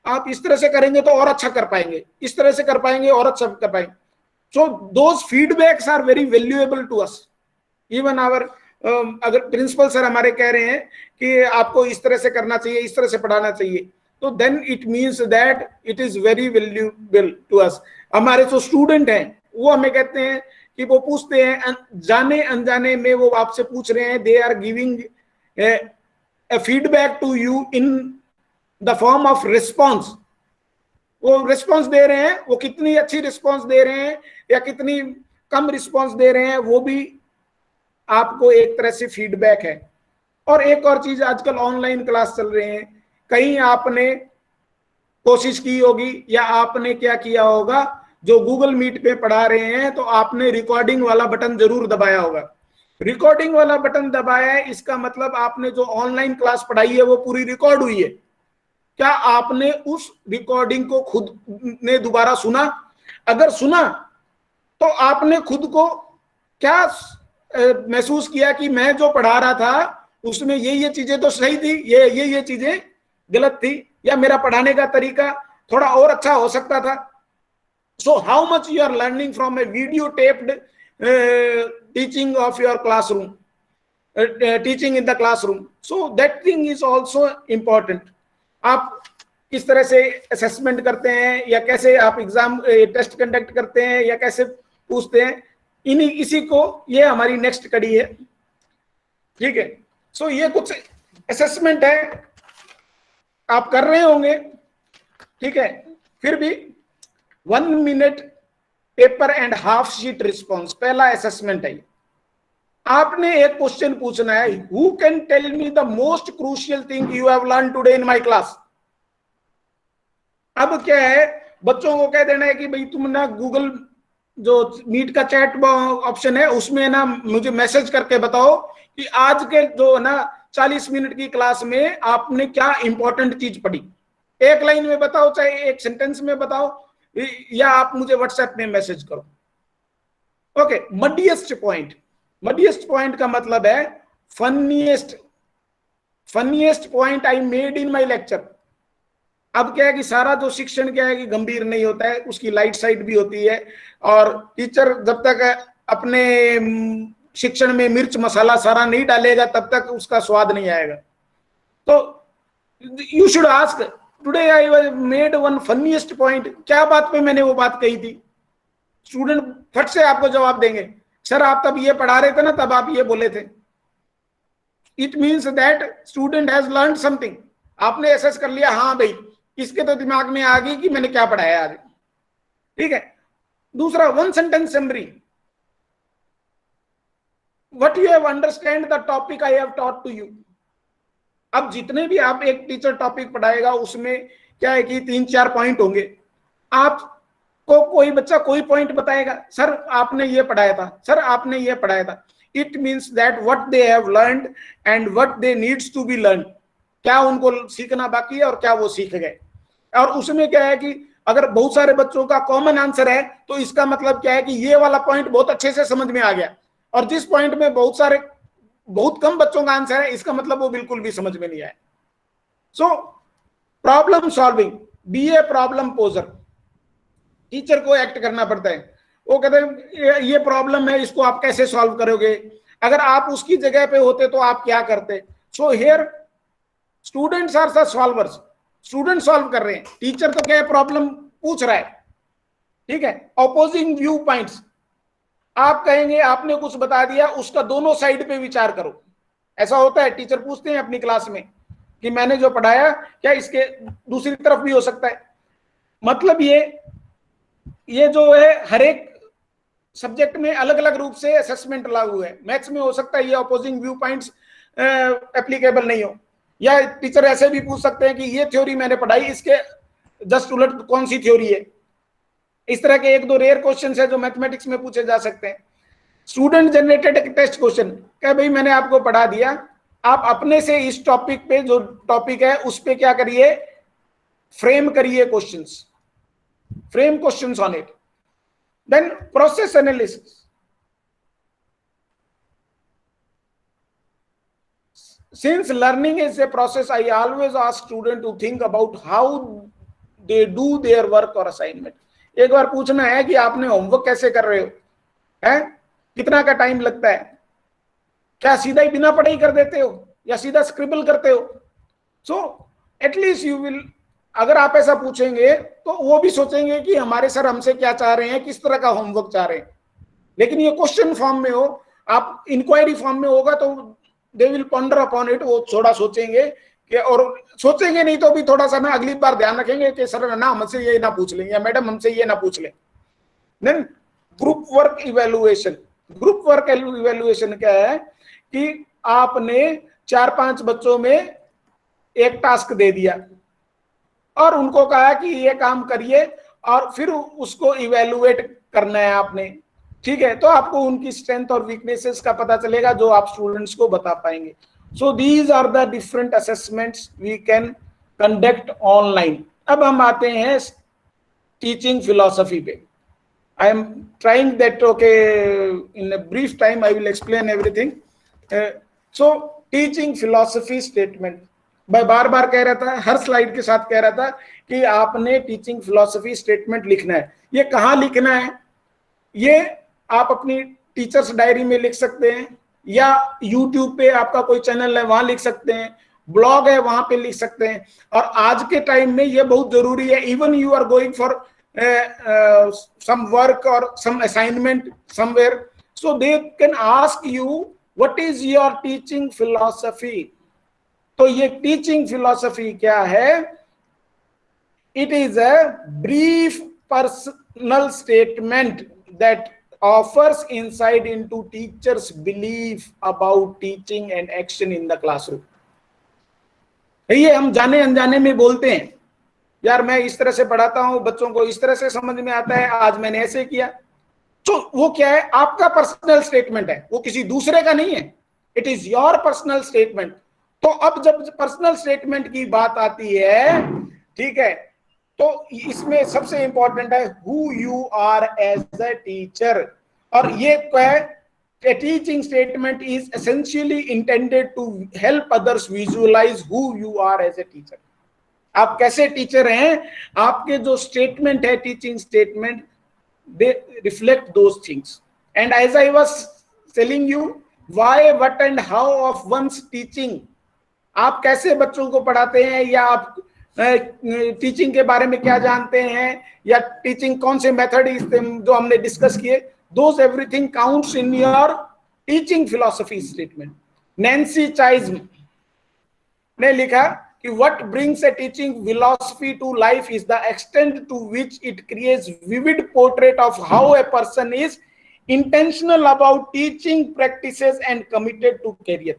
आप इस तरह से करेंगे तो और अच्छा कर पाएंगे, इस तरह से कर पाएंगे और अच्छा कर पाएंगे। So those feedbacks are very valuable to us. Even our अगर प्रिंसिपल सर हमारे कह रहे हैं कि आपको इस तरह से करना चाहिए, इस तरह से पढ़ाना चाहिए, तो then it means that it is very valuable to us. हमारे जो स्टूडेंट हैं वो हमें कहते हैं कि वो पूछते हैं, जाने अनजाने में वो आपसे पूछ रहे हैं, they are giving a feedback to you in the form of response. वो रिस्पॉन्स दे रहे हैं, वो कितनी अच्छी रिस्पॉन्स दे रहे हैं या कितनी कम रिस्पॉन्स दे रहे हैं, वो भी आपको एक तरह से फीडबैक है। और एक और चीज, आजकल ऑनलाइन क्लास चल रहे हैं, कहीं आपने कोशिश की होगी या आपने क्या किया होगा, जो गूगल मीट पे पढ़ा रहे हैं तो आपने रिकॉर्डिंग वाला बटन जरूर दबाया होगा। रिकॉर्डिंग वाला बटन दबाया है, इसका मतलब आपने जो ऑनलाइन क्लास पढ़ाई है वो पूरी रिकॉर्ड हुई है। क्या आपने उस रिकॉर्डिंग को खुद ने दोबारा सुना? अगर सुना तो आपने खुद को क्या महसूस किया कि मैं जो पढ़ा रहा था उसमें ये चीजें तो सही थी, ये चीजें गलत थी, या मेरा पढ़ाने का तरीका थोड़ा और अच्छा हो सकता था. So how much you are learning from a video taped teaching of your classroom, teaching in the classroom. So that thing is also important. आप किस तरह से असेसमेंट करते हैं, या कैसे आप एग्जाम टेस्ट कंडक्ट करते हैं, या कैसे पूछते हैं, इसी को ये हमारी नेक्स्ट कड़ी है. ठीक है. सो ये कुछ असेसमेंट है, आप कर रहे होंगे. ठीक है. फिर भी 1 minute paper and half sheet response पहला असेसमेंट है. आपने एक क्वेश्चन पूछना है, who can tell me the most crucial thing you have learn today in my class. अब क्या है, बच्चों को कह देना है कि भाई तुम ना गूगल जो मीट का चैट ऑप्शन है उसमें ना मुझे मैसेज करके बताओ कि आज के जो ना 40 मिनट की क्लास में आपने क्या इंपॉर्टेंट चीज पढ़ी. एक लाइन में बताओ, चाहे एक सेंटेंस में बताओ, या आप मुझे व्हाट्सएप में मैसेज करो. ओके. मडिएस्ट पॉइंट का मतलब है funniest point I made in my lecture. अब क्या है कि सारा जो शिक्षण क्या है कि गंभीर नहीं होता है, उसकी लाइट साइड भी होती है. और टीचर जब तक अपने शिक्षण में मिर्च मसाला सारा नहीं डालेगा तब तक उसका स्वाद नहीं आएगा. तो you should ask, today I made one funniest point. क्या बात पे मैंने वो बात कही थी? स्टूडेंट फट से आपको जवाब देंगे, सर आप तब ये पढ़ा रहे थे ना, तब आप ये बोले थे. It means that student has learn something. आपने एसेस कर लिया, हाँ भाई इसके तो दिमाग में आ गई कि मैंने क्या पढ़ाया आज. ठीक है. दूसरा, 1 sentence summary. What you have understand the topic I have taught to you. अब जितने भी आप एक टीचर टॉपिक पढ़ाएगा उसमें क्या है कि 3-4 पॉइंट होंगे. आपको कोई बच्चा कोई पॉइंट बताएगा, सर आपने ये पढ़ाया था, सर आपने ये पढ़ाया था. It means that what they have learned and what they needs to be learn. क्या उनको सीखना बाकी है और क्या वो सीख गए. और उसमें क्या है कि अगर बहुत सारे बच्चों का कॉमन आंसर है तो इसका मतलब क्या है कि ये वाला पॉइंट बहुत अच्छे से समझ में आ गया, और जिस पॉइंट में बहुत कम बच्चों का आंसर है इसका मतलब वो बिल्कुल भी समझ में नहीं आया. So problem solving, be a problem poser. Teacher को एक्ट करना पड़ता है. वो कहते हैं ये प्रॉब्लम है, इसको आप कैसे सॉल्व करोगे. अगर आप उसकी जगह पे होते तो आप क्या करते. So here students are the solvers. Student solve कर रहे हैं, टीचर तो क्या है प्रॉब्लम पूछ रहा है. ठीक है. Opposing view points. आप कहेंगे आपने कुछ बता दिया, उसका दोनों साइड पे विचार करो. ऐसा होता है, टीचर पूछते हैं अपनी क्लास में कि मैंने जो पढ़ाया क्या इसके दूसरी तरफ भी हो सकता है. मतलब ये जो है हर एक सब्जेक्ट में अलग अलग रूप से असेसमेंट लागू है. मैथ्स में हो सकता है ये ऑपोजिंग व्यू पॉइंट्स एप्लीकेबल नहीं हो, या टीचर ऐसे भी पूछ सकते हैं कि ये थ्योरी मैंने पढ़ाई, इसके जस्ट उलट कौन सी थ्योरी है. इस तरह के 1-2 रेयर क्वेश्चन है जो मैथमेटिक्स में पूछे जा सकते हैं. स्टूडेंट जनरेटेड टेस्ट क्वेश्चन, क्या भाई मैंने आपको पढ़ा दिया, आप अपने से इस टॉपिक पे जो टॉपिक है उस पे क्या करिए, फ्रेम करिए questions, frame questions on it. Then process analysis. Since learning is a process, I always ask student to think about how they do their work or assignment. एक बार पूछना है कि आपने होमवर्क कैसे कर रहे हो, हैं कितना का टाइम लगता है, क्या सीधा ही बिना पढ़ाई कर देते हो या सीधा स्क्रिबल करते हो. सो एटलीस्ट यू विल, अगर आप ऐसा पूछेंगे तो वो भी सोचेंगे कि हमारे सर हमसे क्या चाह रहे हैं, किस तरह का होमवर्क चाह रहे हैं. लेकिन ये क्वेश्चन फॉर्म में हो, आप इंक्वायरी फॉर्म में होगा तो they will ponder upon it. वो थोड़ा सोचेंगे कि, और सोचेंगे नहीं तो भी थोड़ा सा ना अगली बार ध्यान रखेंगे कि सर ना हमसे ये ना पूछ लें, या मैडम हमसे ये ना पूछ लें. Then group work evaluation. Group work evaluation क्या है कि आपने 4-5 बच्चों में एक टास्क दे दिया और उनको कहा कि ये काम करिए और फिर उसको इवेल्युएट करना है आपने. ठीक है. तो आपको उनकी स्ट्रेंथ और वीकनेसेस का पता चलेगा जो आप स्टूडेंट्स को बता पाएंगे. So these are the different assessments we can conduct online. अब हम आते हैं टीचिंग फिलॉसफी पे. I am trying that, okay, in a brief time I will explain everything. So teaching philosophy statement. मैं बार बार कह रहा था, हर स्लाइड के साथ कह रहा था कि आपने टीचिंग फिलॉसफी स्टेटमेंट लिखना है। ये कहाँ लिखना है? ये आप अपनी टीचर्स डायरी में लिख सकते हैं, या यूट्यूब पे आपका कोई चैनल है वहां लिख सकते हैं, ब्लॉग है वहां पे लिख सकते हैं। और आज के टाइम में ये बहुत जरूरी है, even you are going for some work or some assignment somewhere, so they can ask you what is your teaching philosophy. तो ये टीचिंग फिलॉसफी क्या है? It is a brief personal statement that offers insight into teachers' belief about teaching and action in the classroom. ये हम जाने अनजाने में बोलते हैं, यार मैं इस तरह से पढ़ाता हूं, बच्चों को इस तरह से समझ में आता है, आज मैंने ऐसे किया। तो वो क्या है? आपका पर्सनल स्टेटमेंट है, वो किसी दूसरे का नहीं है। It is your personal statement. तो अब जब पर्सनल स्टेटमेंट की बात आती है, ठीक है, तो इसमें सबसे इंपॉर्टेंट है who you are as a teacher. और ये क्या है? A teaching statement is essentially intended to help others visualize who you are as a teacher. आप कैसे टीचर हैं, आपके जो स्टेटमेंट है, teaching statement, they reflect those things. And as I was telling you, why, what and how of one's teaching, आप कैसे बच्चों को पढ़ाते हैं, या आप टीचिंग के बारे में क्या जानते हैं, या टीचिंग कौन से मेथड जो हमने डिस्कस किए, those everything counts in your teaching philosophy statement. Nancy Chism ने लिखा कि what brings a teaching philosophy to life is the extent to which it creates vivid portrait of how a person is intentional about teaching practices and committed to career.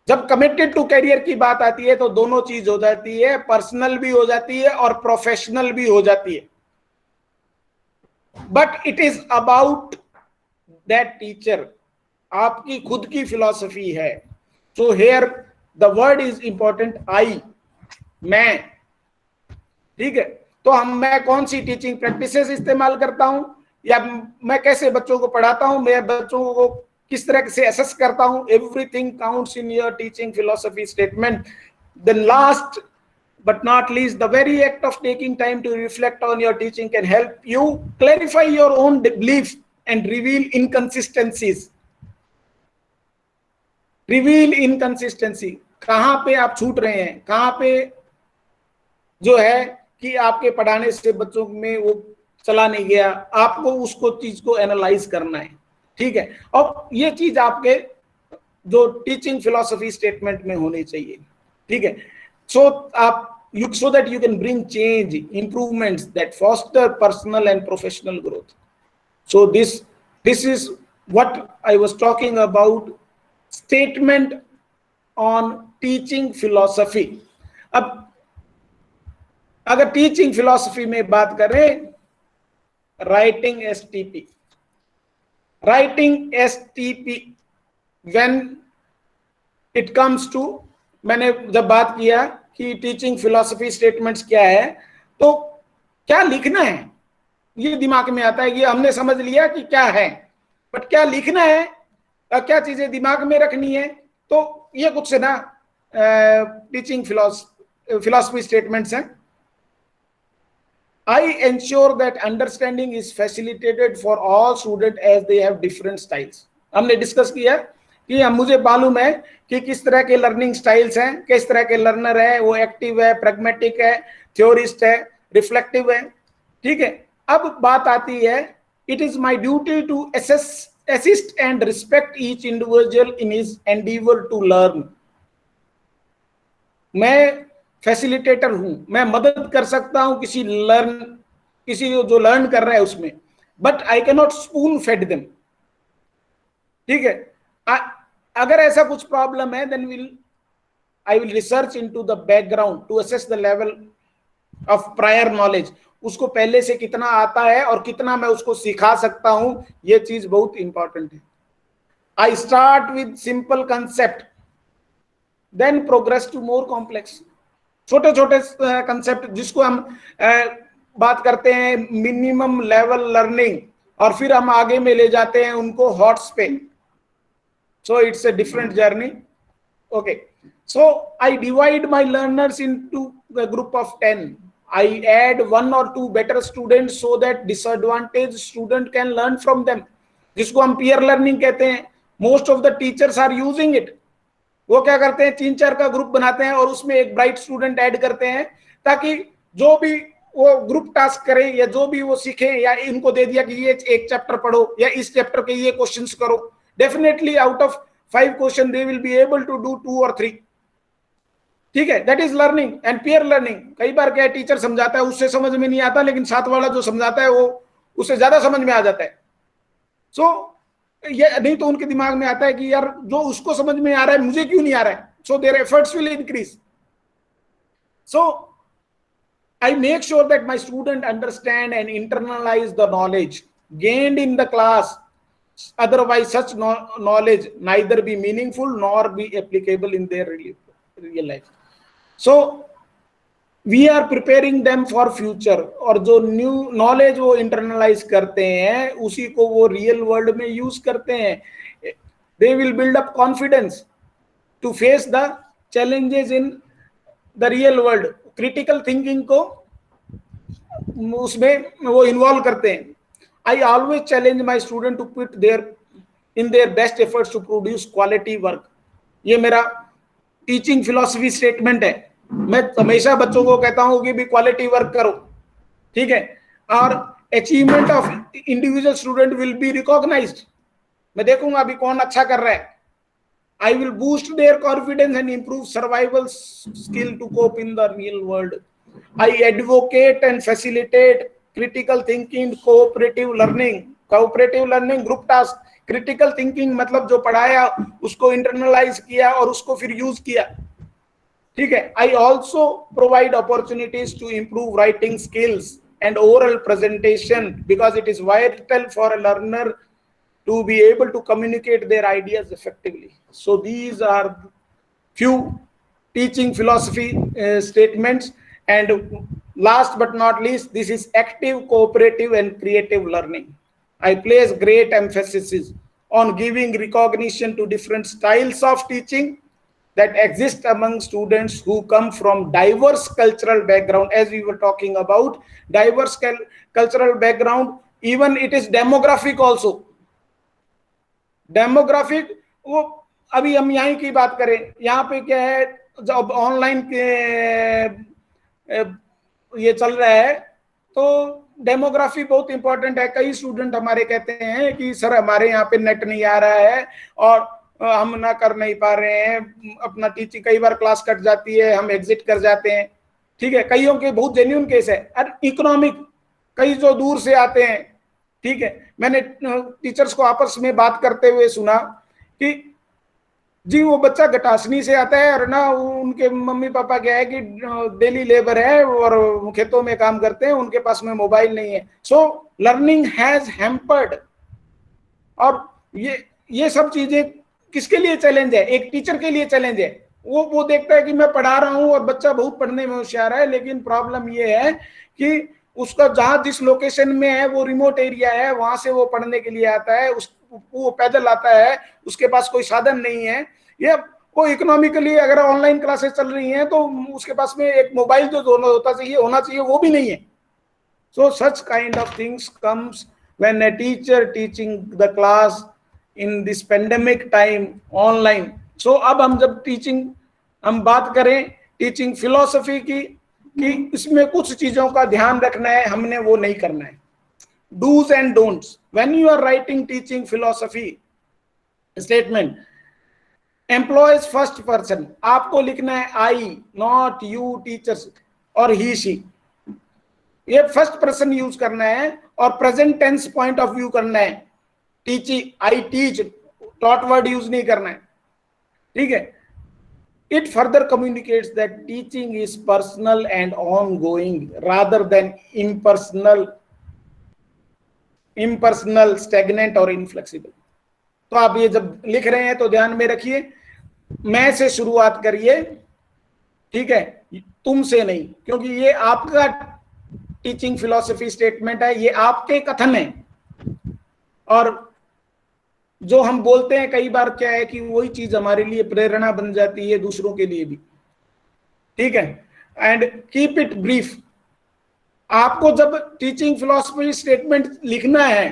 जब committed to career की बात आती है तो दोनों चीज हो जाती है, पर्सनल भी हो जाती है और प्रोफेशनल भी हो जाती है। But it is about that teacher, आपकी खुद की फिलॉसफी है। So here the word is important, I, मैं, ठीक है। तो मैं कौन सी टीचिंग प्रैक्टिसेस इस्तेमाल करता हूं, या मैं कैसे बच्चों को पढ़ाता हूं, मैं बच्चों को किस तरह से असेस करता हूं, everything counts in your teaching philosophy statement. Then last but not least, the very act of taking time to reflect on your teaching can help you clarify your own belief and reveal inconsistencies. Reveal inconsistency, कहां पे आप छूट रहे हैं, कहां पे जो है कि आपके पढ़ाने से बच्चों में वो चला नहीं गया, आपको उसको चीज को एनालाइज करना है, ठीक है। और ये चीज आपके जो टीचिंग फिलॉसफी स्टेटमेंट में होनी चाहिए, ठीक है। So that you can bring change, improvements that foster personal and professional growth. So this is what I was talking about, statement on teaching philosophy. अब अगर टीचिंग फिलॉसफी में बात करें, writing STP when it comes to, मैंने जब बात किया कि टीचिंग फिलॉसफी स्टेटमेंट्स क्या है, तो क्या लिखना है ये दिमाग में आता है। ये हमने समझ लिया कि क्या है, बट क्या लिखना है, क्या चीजें दिमाग में रखनी है, तो ये कुछ ना टीचिंग फिलॉसफी स्टेटमेंट्स हैं। I ensure that understanding is facilitated for all students as they have different styles. हमने डिस्कस किया कि मुझे मालूम है कि किस तरह के लर्निंग स्टाइल्स हैं, किस तरह के लर्नर है, वो एक्टिव है, प्रैग्मेटिक है, थ्योरिस्ट है, रिफ्लेक्टिव है, ठीक है। अब बात आती है, it is my duty to assist and respect each individual in his endeavor to learn. मैं फैसिलिटेटर हूं, मैं मदद कर सकता हूं किसी जो लर्न कर रहा है उसमें, but I can not spoon fed them, ठीक है। अगर ऐसा कुछ प्रॉब्लम है, then I will research into the background to assess the level of prior knowledge, उसको पहले से कितना आता है और कितना मैं उसको सिखा सकता हूं, ये चीज बहुत इंपॉर्टेंट है। I start with simple concept then progress to more complex. छोटे छोटे कंसेप्ट जिसको हम बात करते हैं मिनिमम लेवल लर्निंग, और फिर हम आगे में ले जाते हैं उनको हॉट्स पे। So it's a different journey, okay. So I divide my learners into a group of 10. I add 1 or 2 better students so that disadvantaged student can learn from them, जिसको हम peer learning कहते हैं. Most of the teachers are using it. वो क्या करते हैं, 3-4 का group बनाते हैं और उसमें एक ब्राइट स्टूडेंट ऐड करते हैं, ताकि जो भी वो ग्रुप टास्क करें या जो भी वो सीखें, या इनको दे दिया कि ये एक चैप्टर पढ़ो या इस चैप्टर के ये क्वेश्चंस करो, definitely out of 5 question they will be able to do 2 or 3. ठीक है, that is learning and peer learning. कई बार क्या टीचर समझाता है उससे समझ में नहीं आता, लेकिन साथ वाला जो समझाता है वो उससे ज्यादा समझ में आ जाता है. सो ये नहीं तो उनके दिमाग में आता है कि यार जो उसको समझ में आ रहा है मुझे क्यों नहीं आ रहा है. So their efforts will increase. So I make sure that my student understand and internalize the knowledge gained in the class. Otherwise, such knowledge neither be meaningful nor be applicable in their real life. So we are preparing them for future. और जो new knowledge वो internalize करते हैं उसी को वो real world में use करते हैं. They will build up confidence to face the challenges in the real world. Critical thinking को उसमें वो इन्वॉल्व करते हैं. I always challenge my student to put their best efforts to produce quality work. ये मेरा teaching philosophy statement है. मैं हमेशा बच्चों को कहता हूं कि भी क्वालिटी वर्क करो, ठीक है, और achievement of individual student will be recognised. मैं देखूंगा अभी कौन अच्छा कर रहा है. I will boost their confidence and improve survival skill to cope in the real world. I advocate and facilitate critical thinking, cooperative learning. Cooperative learning, group task. Critical thinking मतलब जो पढ़ाया उसको internalize किया और उसको फिर use किया, ठीक है. I also provide opportunities to improve writing skills and oral presentation because it is vital for a learner to be able to communicate their ideas effectively. So these are few teaching philosophy statements. And last but not least, this is active, cooperative and creative learning. I place great emphasis on giving recognition to different styles of teaching that exist among students who come from diverse cultural background. As we were talking about diverse cultural background, even it is demographic also. Demographic, वो अभी हम यहाँ की बात करें, यहाँ पे क्या है, जब ऑनलाइन के ये चल रहा है तो डेमोग्राफी बहुत इंपॉर्टेंट है. कई स्टूडेंट हमारे कहते हैं कि सर हमारे यहाँ पे नेट नहीं आ रहा है और हम ना कर नहीं पा रहे हैं अपना टीचिंग. कई बार क्लास कट जाती है, हम एग्जिट कर जाते हैं, ठीक है. कईयों के बहुत जेन्युइन केस है. और इकोनॉमिक, कई जो दूर से आते हैं, ठीक है. मैंने टीचर्स को आपस में बात करते हुए सुना कि जी वो बच्चा गटासनी से आता है और ना उनके मम्मी पापा क्या है कि डेली लेबर है और खेतों में काम करते हैं, उनके पास में मोबाइल नहीं है. So learning has hampered. और ये सब चीजें किसके लिए चैलेंज है? एक टीचर के लिए चैलेंज है. वो देखता है कि मैं पढ़ा रहा हूं और बच्चा बहुत पढ़ने में होशियार है, लेकिन प्रॉब्लम ये है कि उसका जहां जिस लोकेशन में है वो रिमोट एरिया है, वहां से वो पढ़ने के लिए आता है, वो पैदल आता है, उसके पास कोई साधन नहीं है. ये वो इकोनॉमिकली अगर ऑनलाइन क्लासेस चल रही हैं तो उसके पास में एक मोबाइल जो होना चाहिए वो भी नहीं है. So such kind of things comes when a teacher teaching the class in this pandemic time online. So अब हम जब हम बात करें टीचिंग फिलॉसफी की, कि इसमें कुछ चीजों का ध्यान रखना है, हमने वो नहीं करना है. Dos and don'ts when you are writing teaching philosophy statement. Employs first person, आपको लिखना है आई, नॉट यू टीचर्स और ही शी. ये फर्स्ट पर्सन यूज करना है और present tense point of view करना है. Teaching, I teach, taught word use नहीं करना है, ठीक है. It further communicates that teaching is personal and ongoing rather than impersonal, stagnant or inflexible. तो आप ये जब लिख रहे हैं तो ध्यान में रखिए, मैं से शुरुआत करिए, ठीक है, तुम से नहीं, क्योंकि ये आपका टीचिंग फिलॉसफी स्टेटमेंट है, ये आपके कथन है. और जो हम बोलते हैं कई बार क्या है कि वही चीज हमारे लिए प्रेरणा बन जाती है दूसरों के लिए भी, ठीक है। And keep it brief. आपको जब टीचिंग फिलॉसफी स्टेटमेंट लिखना है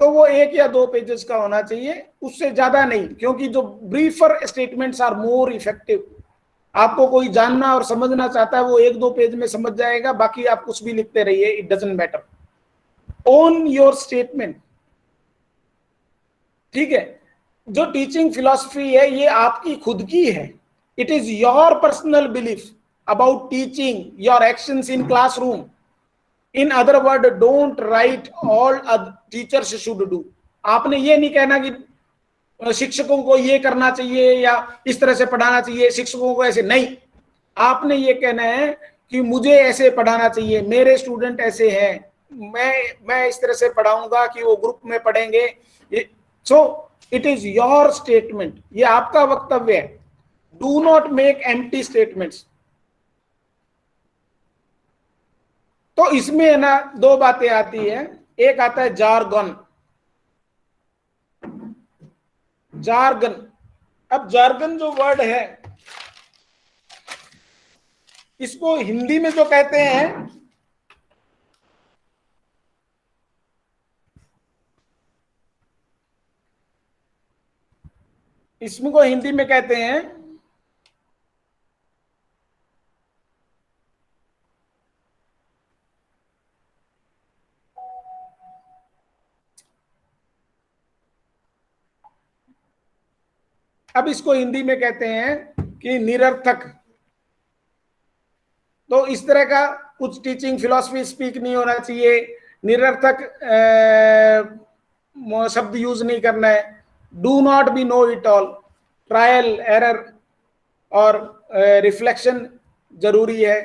तो वो 1 या 2 पेजेस का होना चाहिए, उससे ज्यादा नहीं, क्योंकि जो briefer statements are more effective. आपको कोई जानना और समझना चाहता है वो 1-2 पेज में समझ जाएगा, बाकी आप कुछ भी लिखते रहिए, it doesn't matter. Own your statement, ठीक है। जो टीचिंग फिलॉसफी है ये आपकी खुद की है, it is your personal belief about teaching, your actions in classroom. In other word, don't write all teachers should do. आपने ये नहीं कहना कि शिक्षकों को ये करना चाहिए या इस तरह से पढ़ाना चाहिए, शिक्षकों को ऐसे नहीं। आपने ये कहना है कि मुझे ऐसे पढ़ाना चाहिए, मेरे स्टूडेंट ऐसे हैं, मैं इस तरह से पढ़ाऊंगा कि वो ग्रुप में पढ़ेंगे। So it is your statement, ये आपका वक्तव्य है। Do not make empty statements. तो इसमें है ना 2 बातें आती है। एक आता है जार्गन। जार्गन, अब जार्गन जो वर्ड है इसको हिंदी में जो कहते हैं, इसको हिंदी में कहते हैं अब इसको हिंदी में कहते हैं कि निरर्थक। तो इस तरह का कुछ टीचिंग फिलॉसफी स्पीक नहीं होना चाहिए, निरर्थक शब्द यूज नहीं करना है। Do not be know it all, trial error और रिफ्लेक्शन जरूरी है।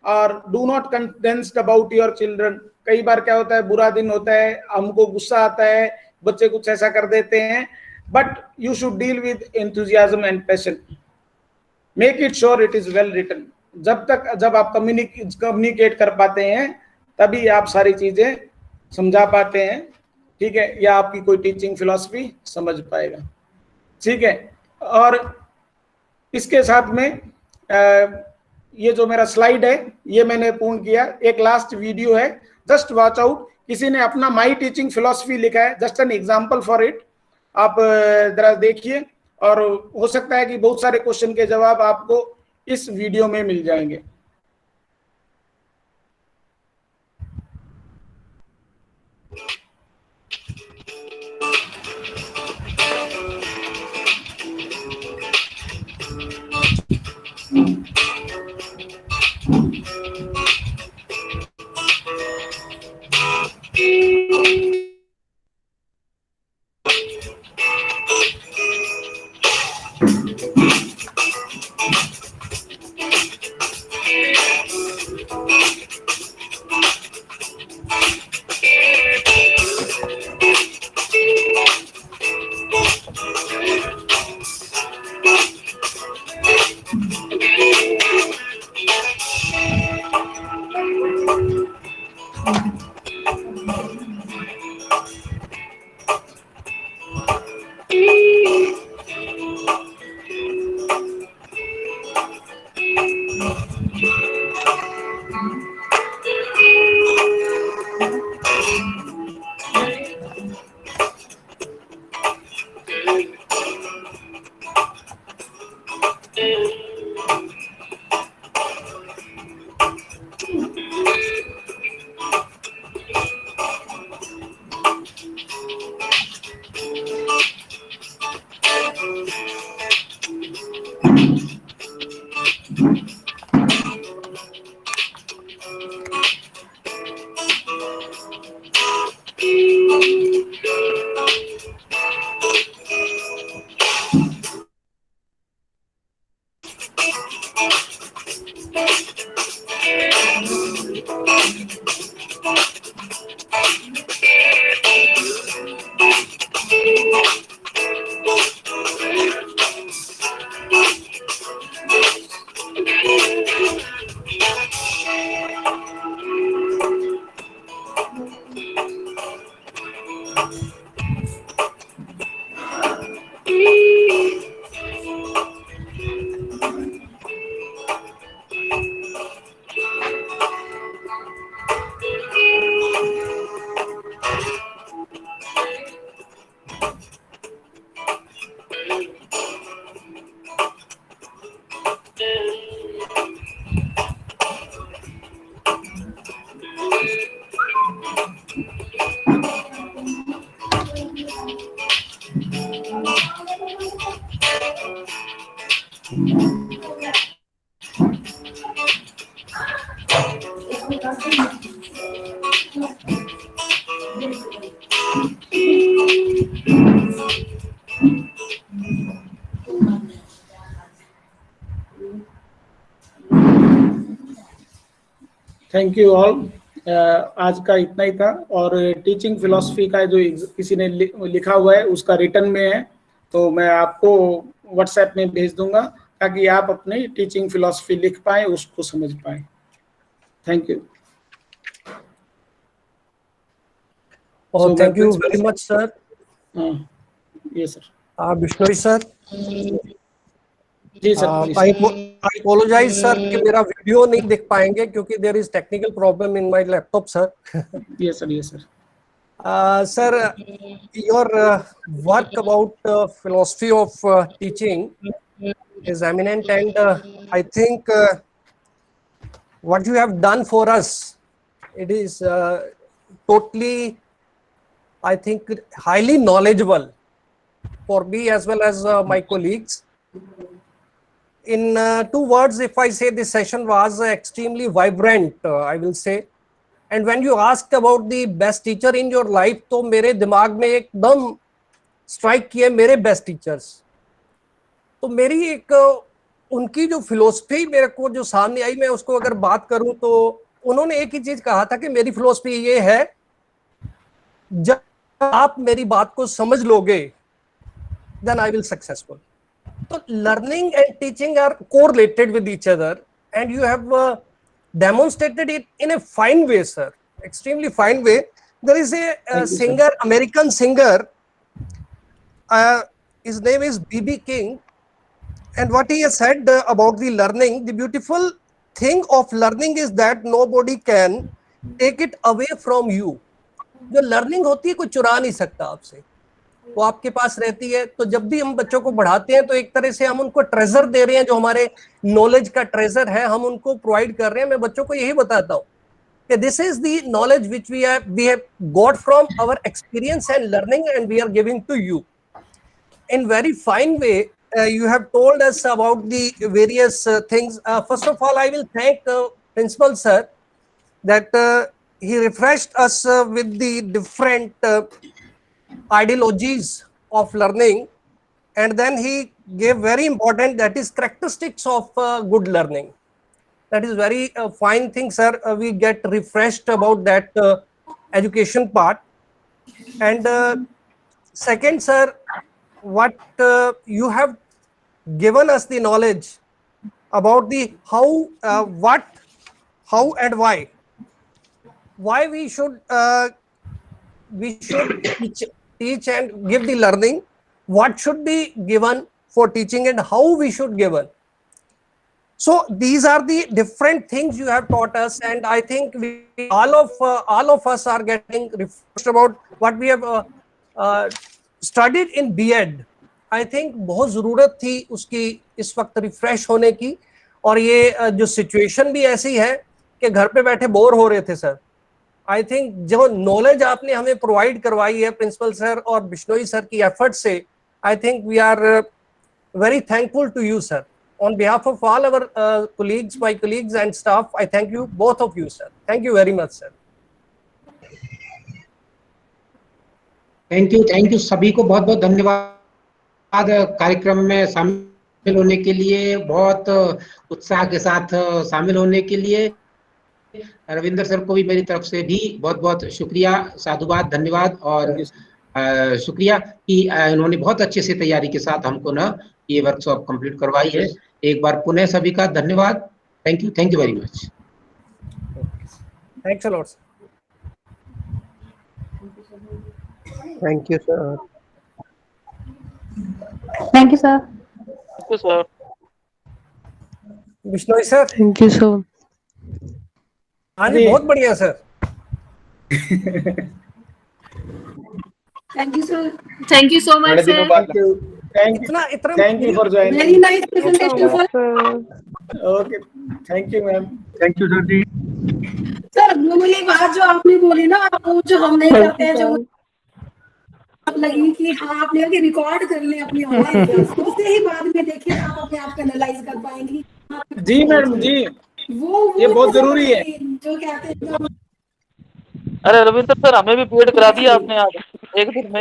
और do not condensed about your children. कई बार क्या होता है, बुरा दिन होता है, हमको गुस्सा आता है, बच्चे कुछ ऐसा कर देते हैं, but you should deal with enthusiasm and passion. Make it sure it is well written. जब आप कम्युनिकेट कर पाते हैं तभी आप सारी चीजें समझा पाते हैं, ठीक है, या आपकी कोई टीचिंग फिलॉसफी समझ पाएगा, ठीक है। और इसके साथ में ये जो मेरा स्लाइड है ये मैंने पूर्ण किया। एक लास्ट वीडियो है, जस्ट वॉच आउट। किसी ने अपना माई टीचिंग फिलॉसफी लिखा है, just an example for it. आप जरा देखिए, और हो सकता है कि बहुत सारे क्वेश्चन के जवाब आपको इस वीडियो में मिल जाएंगे। Thank you all. आज का इतना ही था, और टीचिंग फिलॉसफी का जो किसी ने लिखा हुआ है उसका रिटर्न में है, तो मैं आपको व्हाट्सएप में भेज दूंगा ताकि आप अपनी टीचिंग फिलॉसफी लिख पाए, उसको समझ पाए। Thank you. Oh, thank you very much, sir. Yes, sir. Bishnoi sir. जी सर, I apologize sir कि मेरा वीडियो नहीं देख पाएंगे क्योंकि there is technical problem in my laptop, sir. Yes sir, yes sir. Sir, your work about philosophy of teaching is eminent, and I think what you have done for us, it is totally, I think, highly knowledgeable for me as well as my colleagues. In 2 words, if I say this session was extremely vibrant, I will say. And when you asked about the best teacher in your life, तो मेरे दिमाग में एकदम strike किए मेरे best teachers. तो मेरी एक उनकी जो फिलोसफी मेरे को जो सामने आई, मैं उसको अगर बात करूं तो उन्होंने एक ही चीज कहा था कि मेरी फिलोसफी ये है, जब आप मेरी बात को समझ लोगे देन आई विल सक्सेसफुल। तो learning and teaching are correlated with each other, and you have demonstrated it in a fine way, sir, extremely fine way. There is a singer, sir. American singer, his name is B.B. King, and what he has said about the learning, the beautiful thing of learning is that nobody can take it away from you. जो learning होती है कोई चुरा नहीं सकता आपसे, वो आपके पास रहती है। तो जब भी हम बच्चों को पढ़ाते हैं तो एक तरह से हम उनको ट्रेजर दे रहे हैं, जो हमारे नॉलेज का ट्रेजर है हम उनको प्रोवाइड कर रहे हैं। मैं बच्चों को यही बताता हूँ कि this is the knowledge which we have got from our experience and learning, and we are giving to you in very fine way. You have told us about the various things. First of all, I will thank Principal Sir that he refreshed us with the different ideologies of learning, and then he gave very important, that is characteristics of good learning. That is very fine thing, sir. We get refreshed about that education part. And second, sir, what you have given us the knowledge about the how, what, how and why we should teach and give the learning, what should be given for teaching and how we should given. So these are the different things you have taught us, and I think all of us are getting refreshed about what we have studied in B.Ed. I think बहुत ज़रूरत थी उसकी इस वक्त refresh होने की, और ये जो सिचुएशन भी ऐसी है कि घर पे बैठे बोर हो रहे थे सर। आई थिंक जो नॉलेज आपने हमें प्रोवाइड करवाई है प्रिंसिपल सर और बिश्नोई सर की एफर्ट से, I think we are very thankful to you sir. On behalf of all our colleagues, my colleagues and staff, I thank you, both of you, sir. Thank you very much, sir. Thank you सभी को बहुत बहुत धन्यवाद कार्यक्रम में शामिल होने के लिए, बहुत उत्साह के साथ शामिल होने के लिए। रविंदर सर को भी मेरी तरफ से भी बहुत बहुत शुक्रिया, साधुवाद, धन्यवाद और शुक्रिया कि इन्होंने बहुत अच्छे से तैयारी के साथ हमको ना ये वर्कशॉप कंप्लीट करवाई है। एक बार पुनः सभी का धन्यवाद। Thank you very much. Thanks a lot. Thank you sir. Thank you sir. Thank you sir. Bishnoi sir. Thank you sir. हाँ जी, बहुत बढ़िया sir. Thank you, sir. Thank you so much, sir. Thank you for joining. Very nice presentation, sir. Okay, thank you, ma'am. Thank you sir ji. Sir वो ये बात जो आपने बोली ना, वो जो हम नहीं करते हैं, जो लगी कि हाँ आपने कि रिकॉर्ड कर लें अपनी ऑनलाइन क्लास, उससे ही बाद में देखिए आप अपने आप को एनालाइज कर पाएंगी। जी मैडम जी, वो ये बहुत जरूरी है। जो कहते हैं अरे रविंद्र सर, हमें भी पेड करा दिया आपने आज एक दिन में।